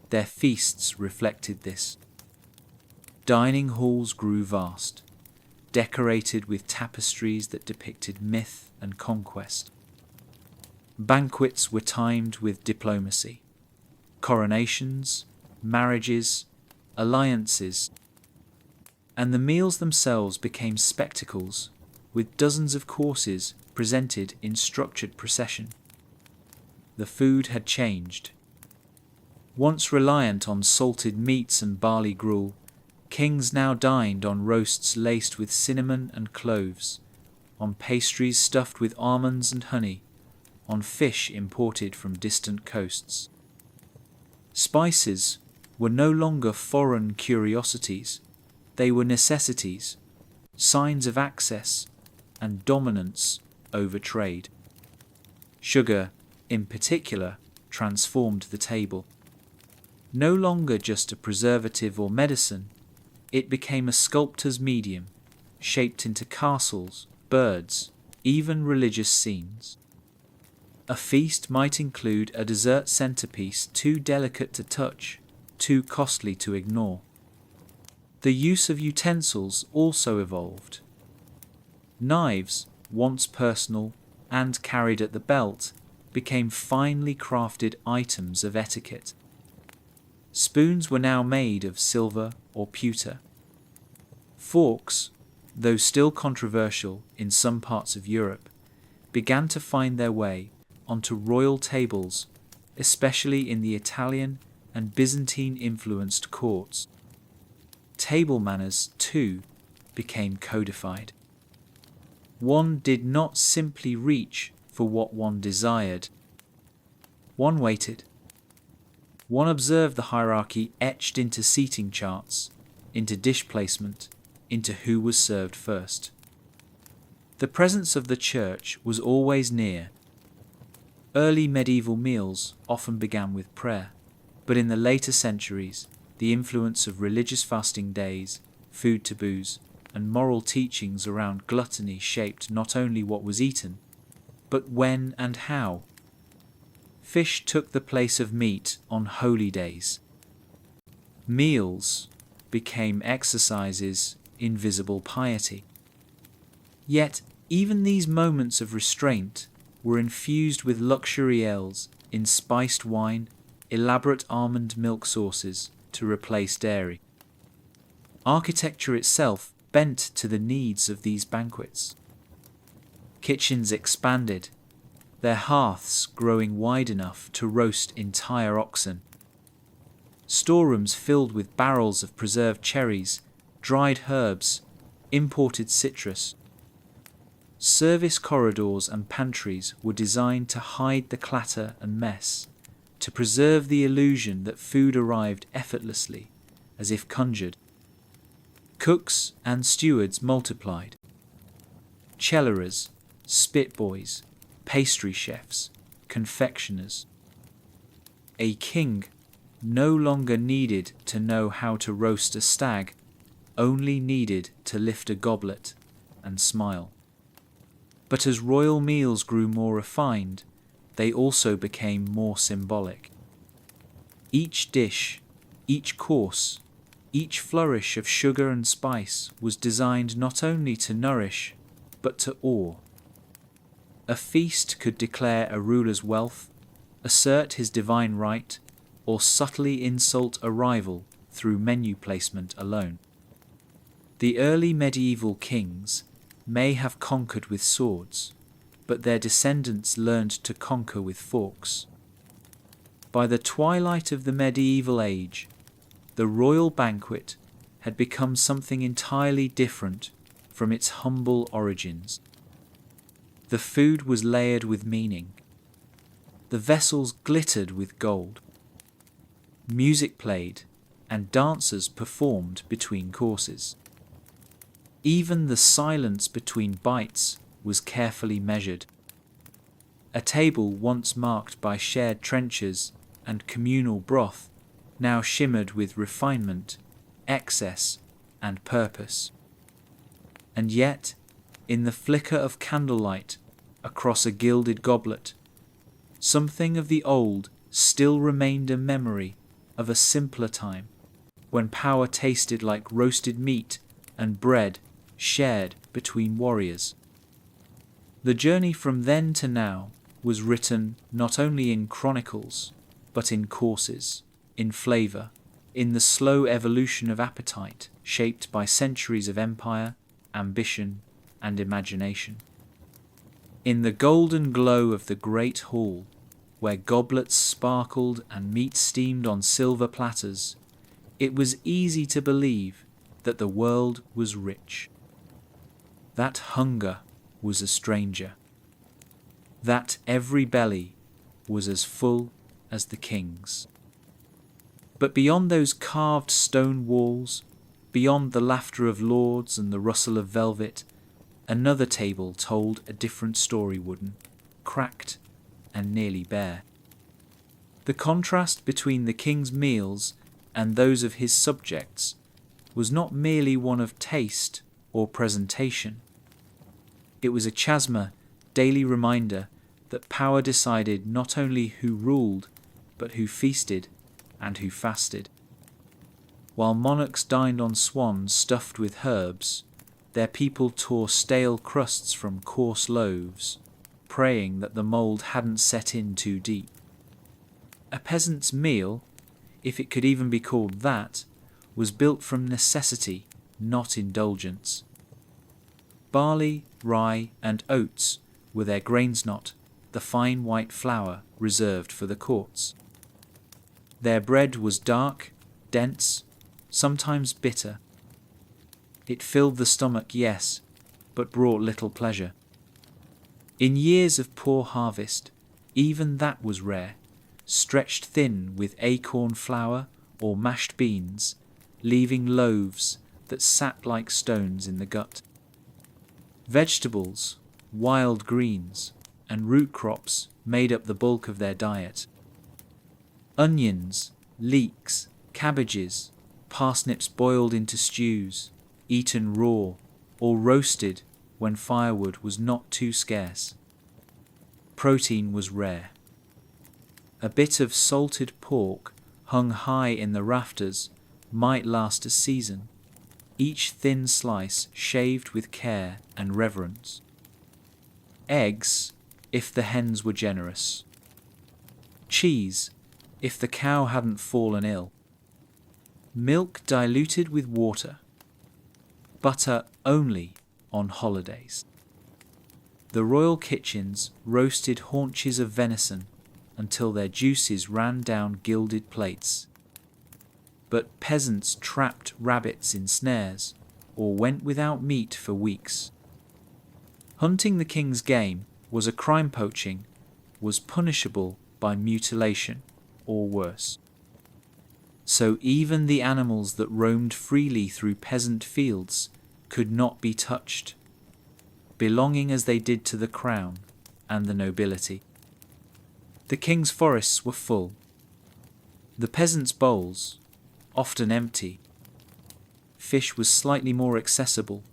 Their feasts reflected this. Dining halls grew vast, decorated with tapestries that depicted myth and conquest. Banquets were timed with diplomacy. Coronations, marriages, alliances, and the meals themselves became spectacles, with dozens of courses presented in structured procession. The food had changed. Once reliant on salted meats and barley gruel, kings now dined on roasts laced with cinnamon and cloves, on pastries stuffed with almonds and honey, on fish imported from distant coasts. Spices were no longer foreign curiosities, they were necessities, signs of access and dominance over trade. Sugar, in particular, transformed the table. No longer just a preservative or medicine, it became a sculptor's medium, shaped into castles, birds, even religious scenes. A feast might include a dessert centerpiece too delicate to touch, too costly to ignore. The use of utensils also evolved. Knives, once personal and carried at the belt, became finely crafted items of etiquette. Spoons were now made of silver or pewter. Forks, though still controversial in some parts of Europe, began to find their way onto royal tables, especially in the Italian and Byzantine-influenced courts. Table manners, too, became codified. One did not simply reach for what one desired. One waited. One observed the hierarchy etched into seating charts, into dish placement, into who was served first. The presence of the church was always near. Early medieval meals often began with prayer, but in the later centuries, the influence of religious fasting days, food taboos, and moral teachings around gluttony shaped not only what was eaten, but when and how. Fish took the place of meat on holy days. Meals became exercises in visible piety. Yet, even these moments of restraint were infused with luxury ales in spiced wine elaborate almond milk sauces to replace dairy. Architecture itself bent to the needs of these banquets. Kitchens expanded, their hearths growing wide enough to roast entire oxen. Storerooms filled with barrels of preserved cherries, dried herbs, imported citrus. Service corridors and pantries were designed to hide the clatter and mess, to preserve the illusion that food arrived effortlessly, as if conjured. Cooks and stewards multiplied. Cellarers, spit boys, pastry chefs, confectioners. A king no longer needed to know how to roast a stag, only needed to lift a goblet and smile. But as royal meals grew more refined, they also became more symbolic. Each dish, each course, each flourish of sugar and spice was designed not only to nourish, but to awe. A feast could declare a ruler's wealth, assert his divine right, or subtly insult a rival through menu placement alone. The early medieval kings may have conquered with swords, but their descendants learned to conquer with forks. By the twilight of the medieval age, the royal banquet had become something entirely different from its humble origins. The food was layered with meaning. The vessels glittered with gold. Music played, and dancers performed between courses. Even the silence between bites was carefully measured. A table once marked by shared trenchers and communal broth now shimmered with refinement, excess, and purpose. And yet, in the flicker of candlelight across a gilded goblet, something of the old still remained a memory of a simpler time, when power tasted like roasted meat and bread shared between warriors. The journey from then to now was written not only in chronicles, but in courses, in flavour, in the slow evolution of appetite shaped by centuries of empire, ambition, and imagination. In the golden glow of the great hall, where goblets sparkled and meat steamed on silver platters, it was easy to believe that the world was rich. That hunger was a stranger. That every belly was as full as the king's. But beyond those carved stone walls, beyond the laughter of lords and the rustle of velvet, another table told a different story, wooden, cracked, and nearly bare. The contrast between the king's meals and those of his subjects was not merely one of taste or presentation. It was a chasma, daily reminder that power decided not only who ruled, but who feasted and who fasted. While monarchs dined on swans stuffed with herbs, their people tore stale crusts from coarse loaves, praying that the mould hadn't set in too deep. A peasant's meal, if it could even be called that, was built from necessity, not indulgence. Barley, rye, and oats were their grains, not the fine white flour reserved for the courts. Their bread was dark, dense, sometimes bitter. It filled the stomach, yes, but brought little pleasure. In years of poor harvest, even that was rare, stretched thin with acorn flour or mashed beans, leaving loaves that sat like stones in the gut. Vegetables, wild greens, and root crops made up the bulk of their diet. Onions, leeks, cabbages, parsnips boiled into stews, eaten raw, or roasted when firewood was not too scarce. Protein was rare. A bit of salted pork hung high in the rafters might last a season, each thin slice shaved with care and reverence. Eggs, if the hens were generous. Cheese, if the cow hadn't fallen ill. Milk diluted with water. Butter only on holidays. The royal kitchens roasted haunches of venison until their juices ran down gilded plates. But peasants trapped rabbits in snares or went without meat for weeks. Hunting the king's game was a crime. Poaching was punishable by mutilation or worse. So even the animals that roamed freely through peasant fields could not be touched, belonging as they did to the crown and the nobility. The king's forests were full. The peasants' bowls, often empty. Fish was slightly more accessible,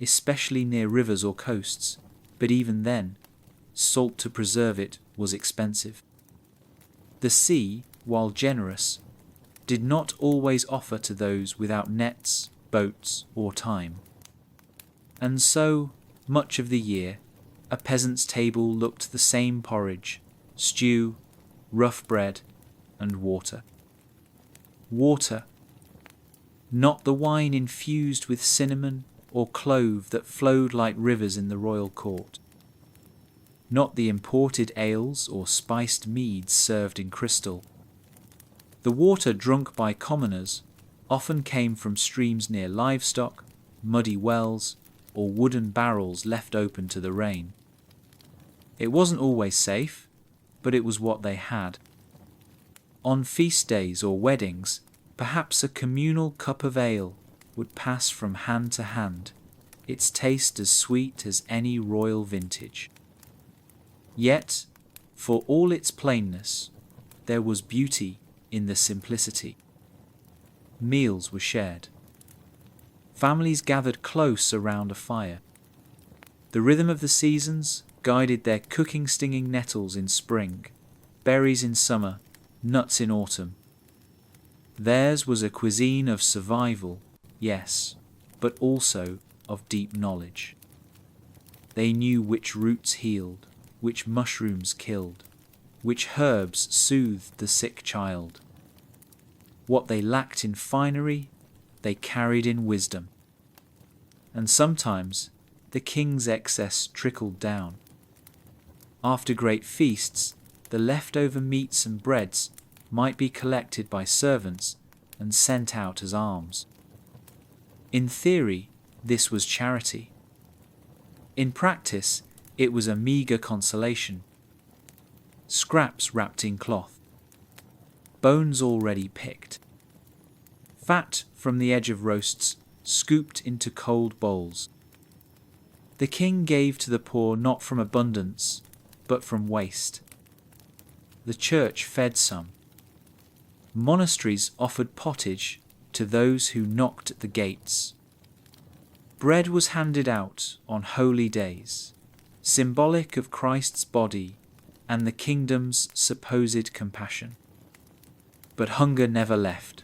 especially near rivers or coasts, but even then, salt to preserve it was expensive. The sea, while generous, did not always offer to those without nets, boats, or time. And so, much of the year, a peasant's table looked the same: porridge, stew, rough bread, and water. Water, not the wine infused with cinnamon or clove that flowed like rivers in the royal court. Not the imported ales or spiced meads served in crystal. The water drunk by commoners often came from streams near livestock, muddy wells, or wooden barrels left open to the rain. It wasn't always safe, but it was what they had. On feast days or weddings, perhaps a communal cup of ale would pass from hand to hand, its taste as sweet as any royal vintage. Yet, for all its plainness, there was beauty in the simplicity. Meals were shared. Families gathered close around a fire. The rhythm of the seasons guided their cooking, stinging nettles in spring, berries in summer, nuts in autumn. Theirs was a cuisine of survival, yes, but also of deep knowledge. They knew which roots healed, which mushrooms killed, which herbs soothed the sick child. What they lacked in finery, they carried in wisdom. And sometimes the king's excess trickled down. After great feasts, the leftover meats and breads might be collected by servants and sent out as alms. In theory, this was charity. In practice, it was a meagre consolation. Scraps wrapped in cloth. Bones already picked. Fat from the edge of roasts scooped into cold bowls. The king gave to the poor not from abundance, but from waste. The church fed some. Monasteries offered pottage to those who knocked at the gates. Bread was handed out on holy days, symbolic of Christ's body and the kingdom's supposed compassion. But hunger never left.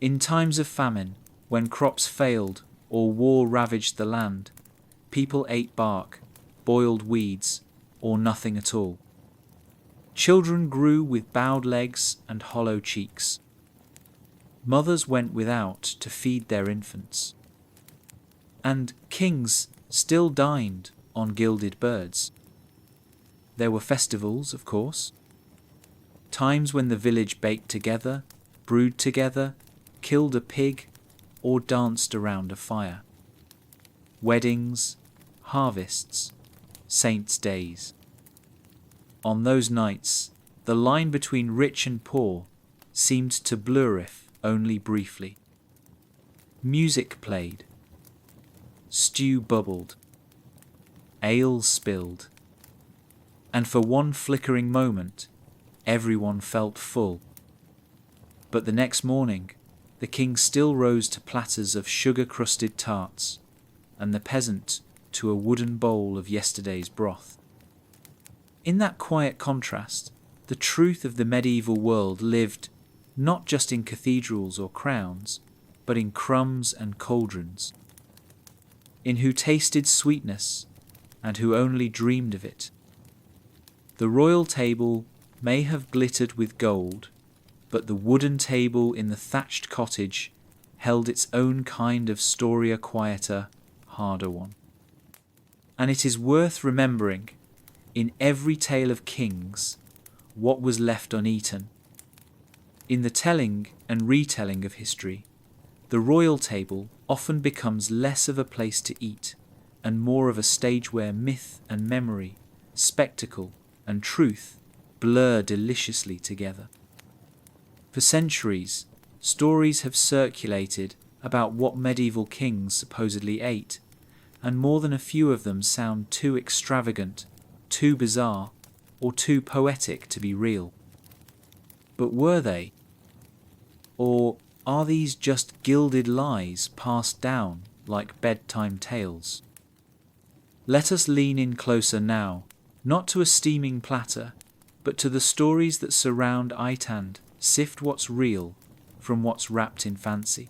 In times of famine, when crops failed or war ravaged the land, people ate bark, boiled weeds, or nothing at all. Children grew with bowed legs and hollow cheeks. Mothers went without to feed their infants. And kings still dined on gilded birds. There were festivals, of course. Times when the village baked together, brewed together, killed a pig, or danced around a fire. Weddings, harvests, saints' days. On those nights, the line between rich and poor seemed to blur if only briefly. Music played. Stew bubbled. Ale spilled. And for one flickering moment, everyone felt full. But the next morning, the king still rose to platters of sugar-crusted tarts, and the peasant to a wooden bowl of yesterday's broth. In that quiet contrast, the truth of the medieval world lived not just in cathedrals or crowns, but in crumbs and cauldrons, in who tasted sweetness and who only dreamed of it. The royal table may have glittered with gold, but the wooden table in the thatched cottage held its own kind of storier, quieter, harder one. And it is worth remembering, in every tale of kings, what was left uneaten. In the telling and retelling of history, the royal table often becomes less of a place to eat and more of a stage where myth and memory, spectacle and truth blur deliciously together. For centuries, stories have circulated about what medieval kings supposedly ate, and more than a few of them sound too extravagant, too bizarre, or too poetic to be real. But were they? Or are these just gilded lies passed down like bedtime tales? Let us lean in closer now, not to a steaming platter, but to the stories that surround Itand, sift what's real from what's wrapped in fancy.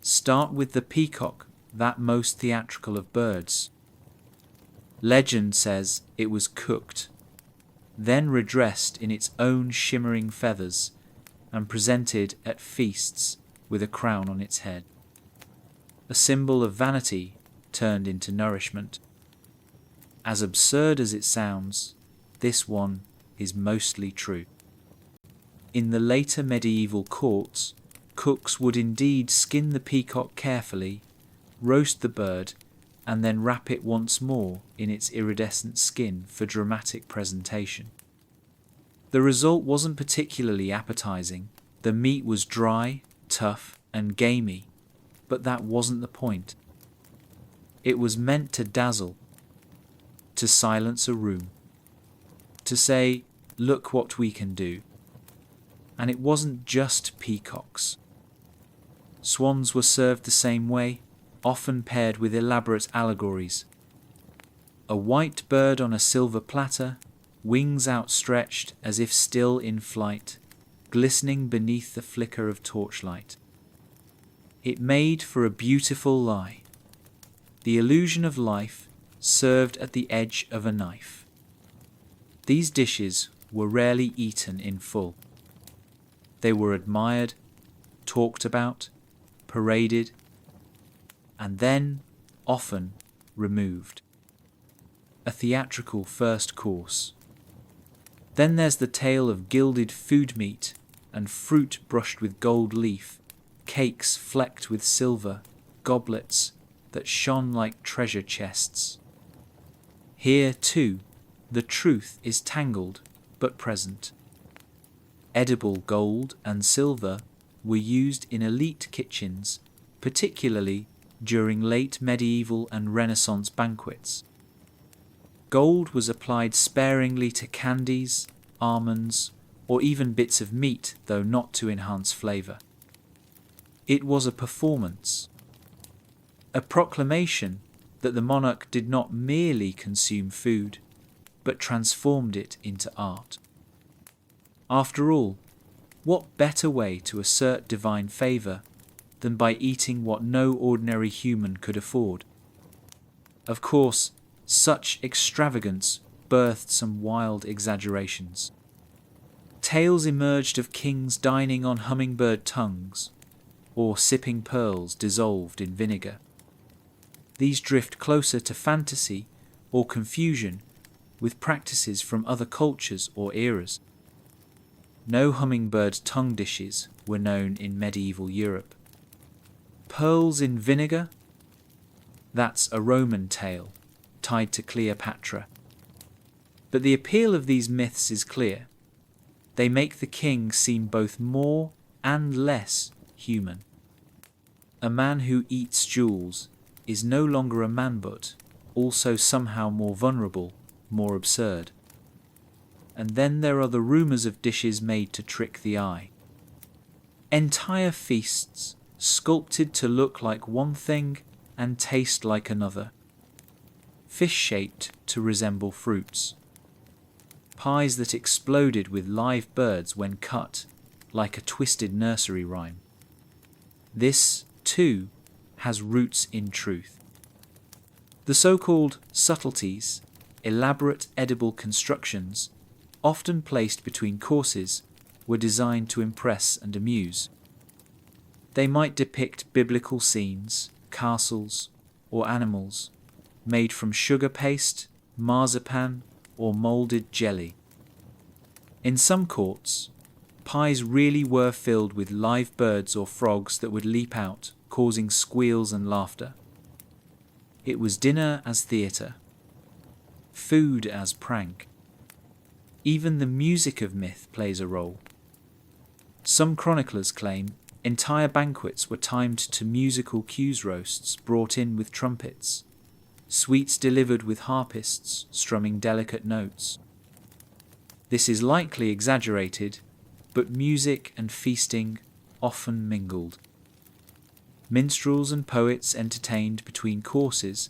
Start with the peacock, that most theatrical of birds. Legend says it was cooked, then redressed in its own shimmering feathers and presented at feasts with a crown on its head. A symbol of vanity turned into nourishment. As absurd as it sounds, this one is mostly true. In the later medieval courts, cooks would indeed skin the peacock carefully, roast the bird, and then wrap it once more in its iridescent skin for dramatic presentation. The result wasn't particularly appetizing. The meat was dry, tough, and gamey, but that wasn't the point. It was meant to dazzle, to silence a room, to say, "Look what we can do." And it wasn't just peacocks. Swans were served the same way, often paired with elaborate allegories. A white bird on a silver platter, wings outstretched as if still in flight, glistening beneath the flicker of torchlight. It made for a beautiful lie, the illusion of life served at the edge of a knife. These dishes were rarely eaten in full. They were admired, talked about, paraded, and then, often, removed. A theatrical first course. Then there's the tale of gilded food meat and fruit brushed with gold leaf, cakes flecked with silver, goblets that shone like treasure chests. Here, too, the truth is tangled but present. Edible gold and silver were used in elite kitchens, particularly during late medieval and Renaissance banquets. Gold was applied sparingly to candies, almonds, or even bits of meat, though not to enhance flavour. It was a performance, a proclamation that the monarch did not merely consume food, but transformed it into art. After all, what better way to assert divine favour than by eating what no ordinary human could afford? Of course, such extravagance birthed some wild exaggerations. Tales emerged of kings dining on hummingbird tongues, or sipping pearls dissolved in vinegar. These drift closer to fantasy or confusion with practices from other cultures or eras. No hummingbird tongue dishes were known in medieval Europe. Pearls in vinegar? That's a Roman tale, tied to Cleopatra. But the appeal of these myths is clear. They make the king seem both more and less human. A man who eats jewels is no longer a man but also somehow more vulnerable, more absurd. And then there are the rumours of dishes made to trick the eye. Entire feasts sculpted to look like one thing and taste like another. Fish-shaped to resemble fruits. Pies that exploded with live birds when cut, like a twisted nursery rhyme. This, too, has roots in truth. The so-called subtleties, elaborate edible constructions, often placed between courses, were designed to impress and amuse. They might depict biblical scenes, castles, or animals, made from sugar paste, marzipan, or moulded jelly. In some courts, pies really were filled with live birds or frogs that would leap out, causing squeals and laughter. It was dinner as theatre, food as prank. Even the music of myth plays a role. Some chroniclers claim entire banquets were timed to musical cues, roasts brought in with trumpets, sweets delivered with harpists strumming delicate notes. This is likely exaggerated, but music and feasting often mingled. Minstrels and poets entertained between courses,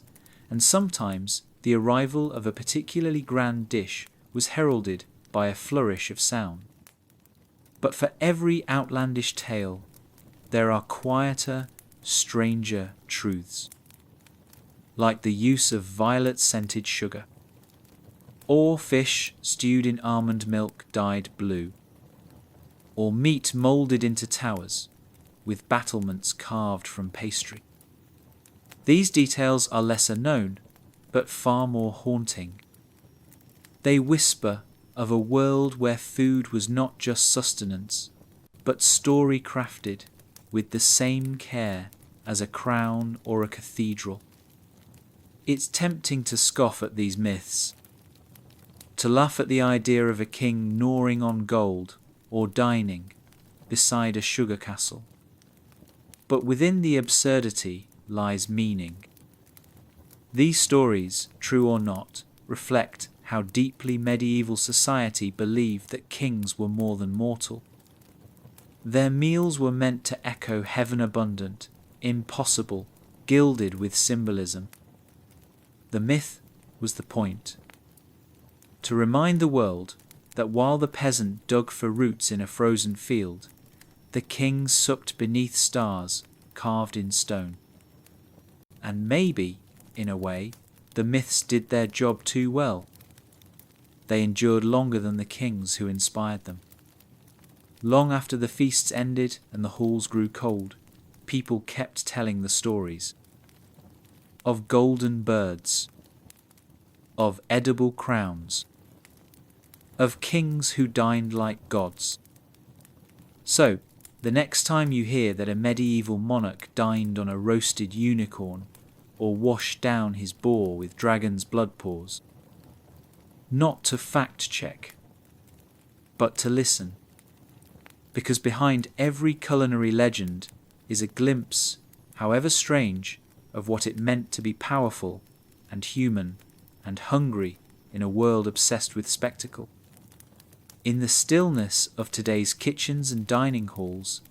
and sometimes the arrival of a particularly grand dish was heralded by a flourish of sound. But for every outlandish tale, there are quieter, stranger truths, like the use of violet-scented sugar, or fish stewed in almond milk dyed blue, or meat moulded into towers, with battlements carved from pastry. These details are lesser known, but far more haunting. They whisper of a world where food was not just sustenance, but story crafted with the same care as a crown or a cathedral. It's tempting to scoff at these myths, to laugh at the idea of a king gnawing on gold or dining beside a sugar castle. But within the absurdity lies meaning. These stories, true or not, reflect how deeply medieval society believed that kings were more than mortal. Their meals were meant to echo heaven abundant, impossible, gilded with symbolism. The myth was the point. To remind the world that while the peasant dug for roots in a frozen field, the king sucked beneath stars carved in stone. And maybe, in a way, the myths did their job too well. They endured longer than the kings who inspired them. Long after the feasts ended and the halls grew cold, people kept telling the stories of golden birds, of edible crowns, of kings who dined like gods. So, the next time you hear that a medieval monarch dined on a roasted unicorn or washed down his boar with dragon's blood paws, not to fact-check, but to listen. Because behind every culinary legend is a glimpse, however strange, of what it meant to be powerful and human and hungry in a world obsessed with spectacle. In the stillness of today's kitchens and dining halls,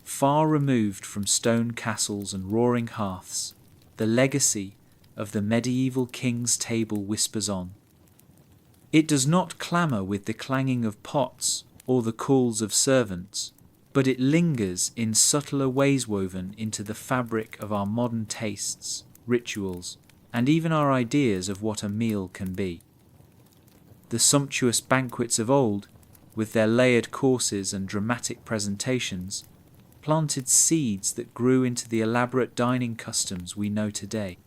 far removed from stone castles and roaring hearths, the legacy of the medieval king's table whispers on. It does not clamour with the clanging of pots or the calls of servants, but it lingers in subtler ways woven into the fabric of our modern tastes, rituals, and even our ideas of what a meal can be. The sumptuous banquets of old, with their layered courses and dramatic presentations, planted seeds that grew into the elaborate dining customs we know today.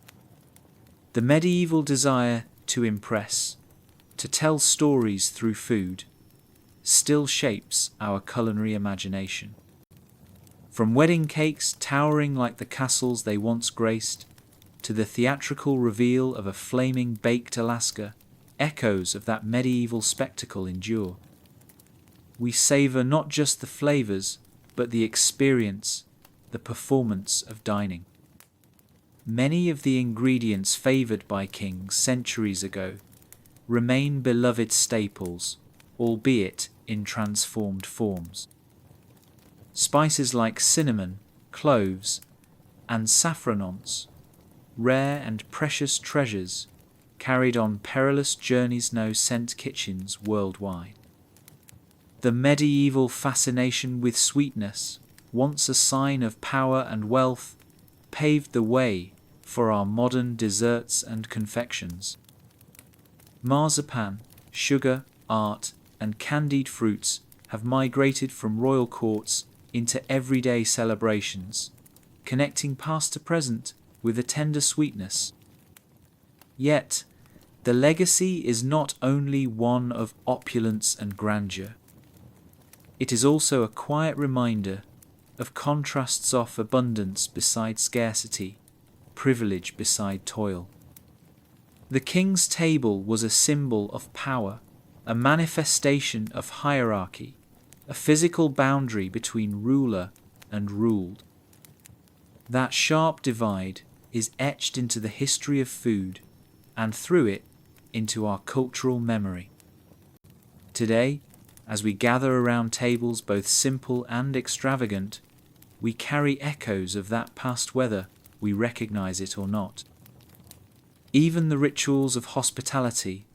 The medieval desire to impress, to tell stories through food, still shapes our culinary imagination. From wedding cakes towering like the castles they once graced, to the theatrical reveal of a flaming baked Alaska, echoes of that medieval spectacle endure. We savour not just the flavours, but the experience, the performance of dining. Many of the ingredients favoured by kings centuries ago remain beloved staples, albeit in transformed forms. Spices like cinnamon, cloves, and saffronons, rare and precious treasures, carried on perilous journeys no scent kitchens worldwide. The medieval fascination with sweetness, once a sign of power and wealth, paved the way for our modern desserts and confections. Marzipan, sugar, art, and candied fruits have migrated from royal courts into everyday celebrations, connecting past to present with a tender sweetness. Yet, the legacy is not only one of opulence and grandeur. It is also a quiet reminder of contrasts of abundance beside scarcity, privilege beside toil. The king's table was a symbol of power, a manifestation of hierarchy, a physical boundary between ruler and ruled. That sharp divide is etched into the history of food and through it into our cultural memory. Today, as we gather around tables both simple and extravagant, we carry echoes of that past whether we recognize it or not. Even the rituals of hospitality,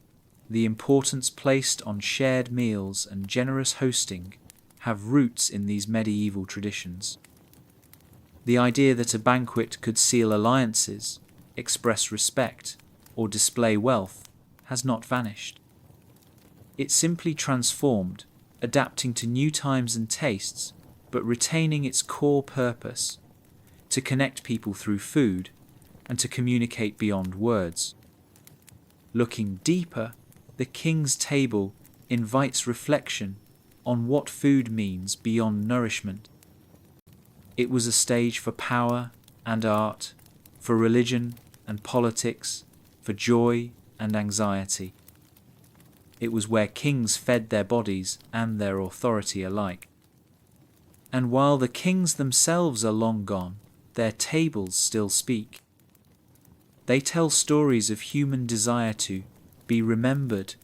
the importance placed on shared meals and generous hosting, have roots in these medieval traditions. The idea that a banquet could seal alliances, express respect, or display wealth has not vanished. It simply transformed, adapting to new times and tastes, but retaining its core purpose: to connect people through food and to communicate beyond words. Looking deeper, the king's table invites reflection on what food means beyond nourishment. It was a stage for power and art, for religion and politics, for joy and anxiety. It was where kings fed their bodies and their authority alike. And while the kings themselves are long gone, their tables still speak. They tell stories of human desire to be remembered,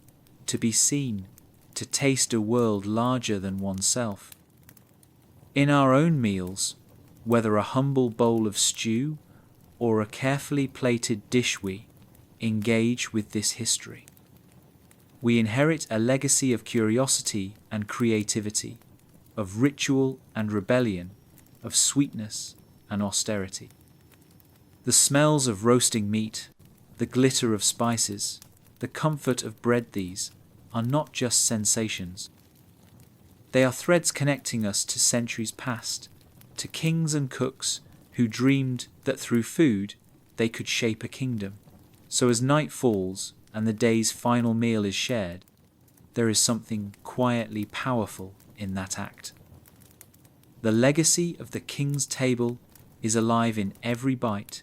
to be seen, to taste a world larger than oneself. In our own meals, whether a humble bowl of stew or a carefully plated dish, we engage with this history. We inherit a legacy of curiosity and creativity, of ritual and rebellion, of sweetness and austerity. The smells of roasting meat, the glitter of spices, the comfort of bread, these are not just sensations. They are threads connecting us to centuries past, to kings and cooks who dreamed that through food they could shape a kingdom. So as night falls and the day's final meal is shared, there is something quietly powerful in that act. The legacy of the king's table is alive in every bite,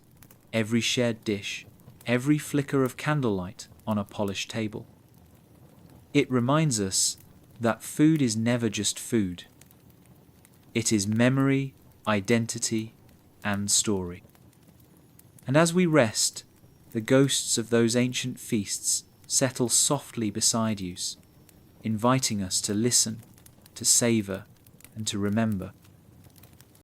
every shared dish, every flicker of candlelight on a polished table. It reminds us that food is never just food. It is memory, identity, and story. And as we rest, the ghosts of those ancient feasts settle softly beside you, inviting us to listen, to savor, and to remember.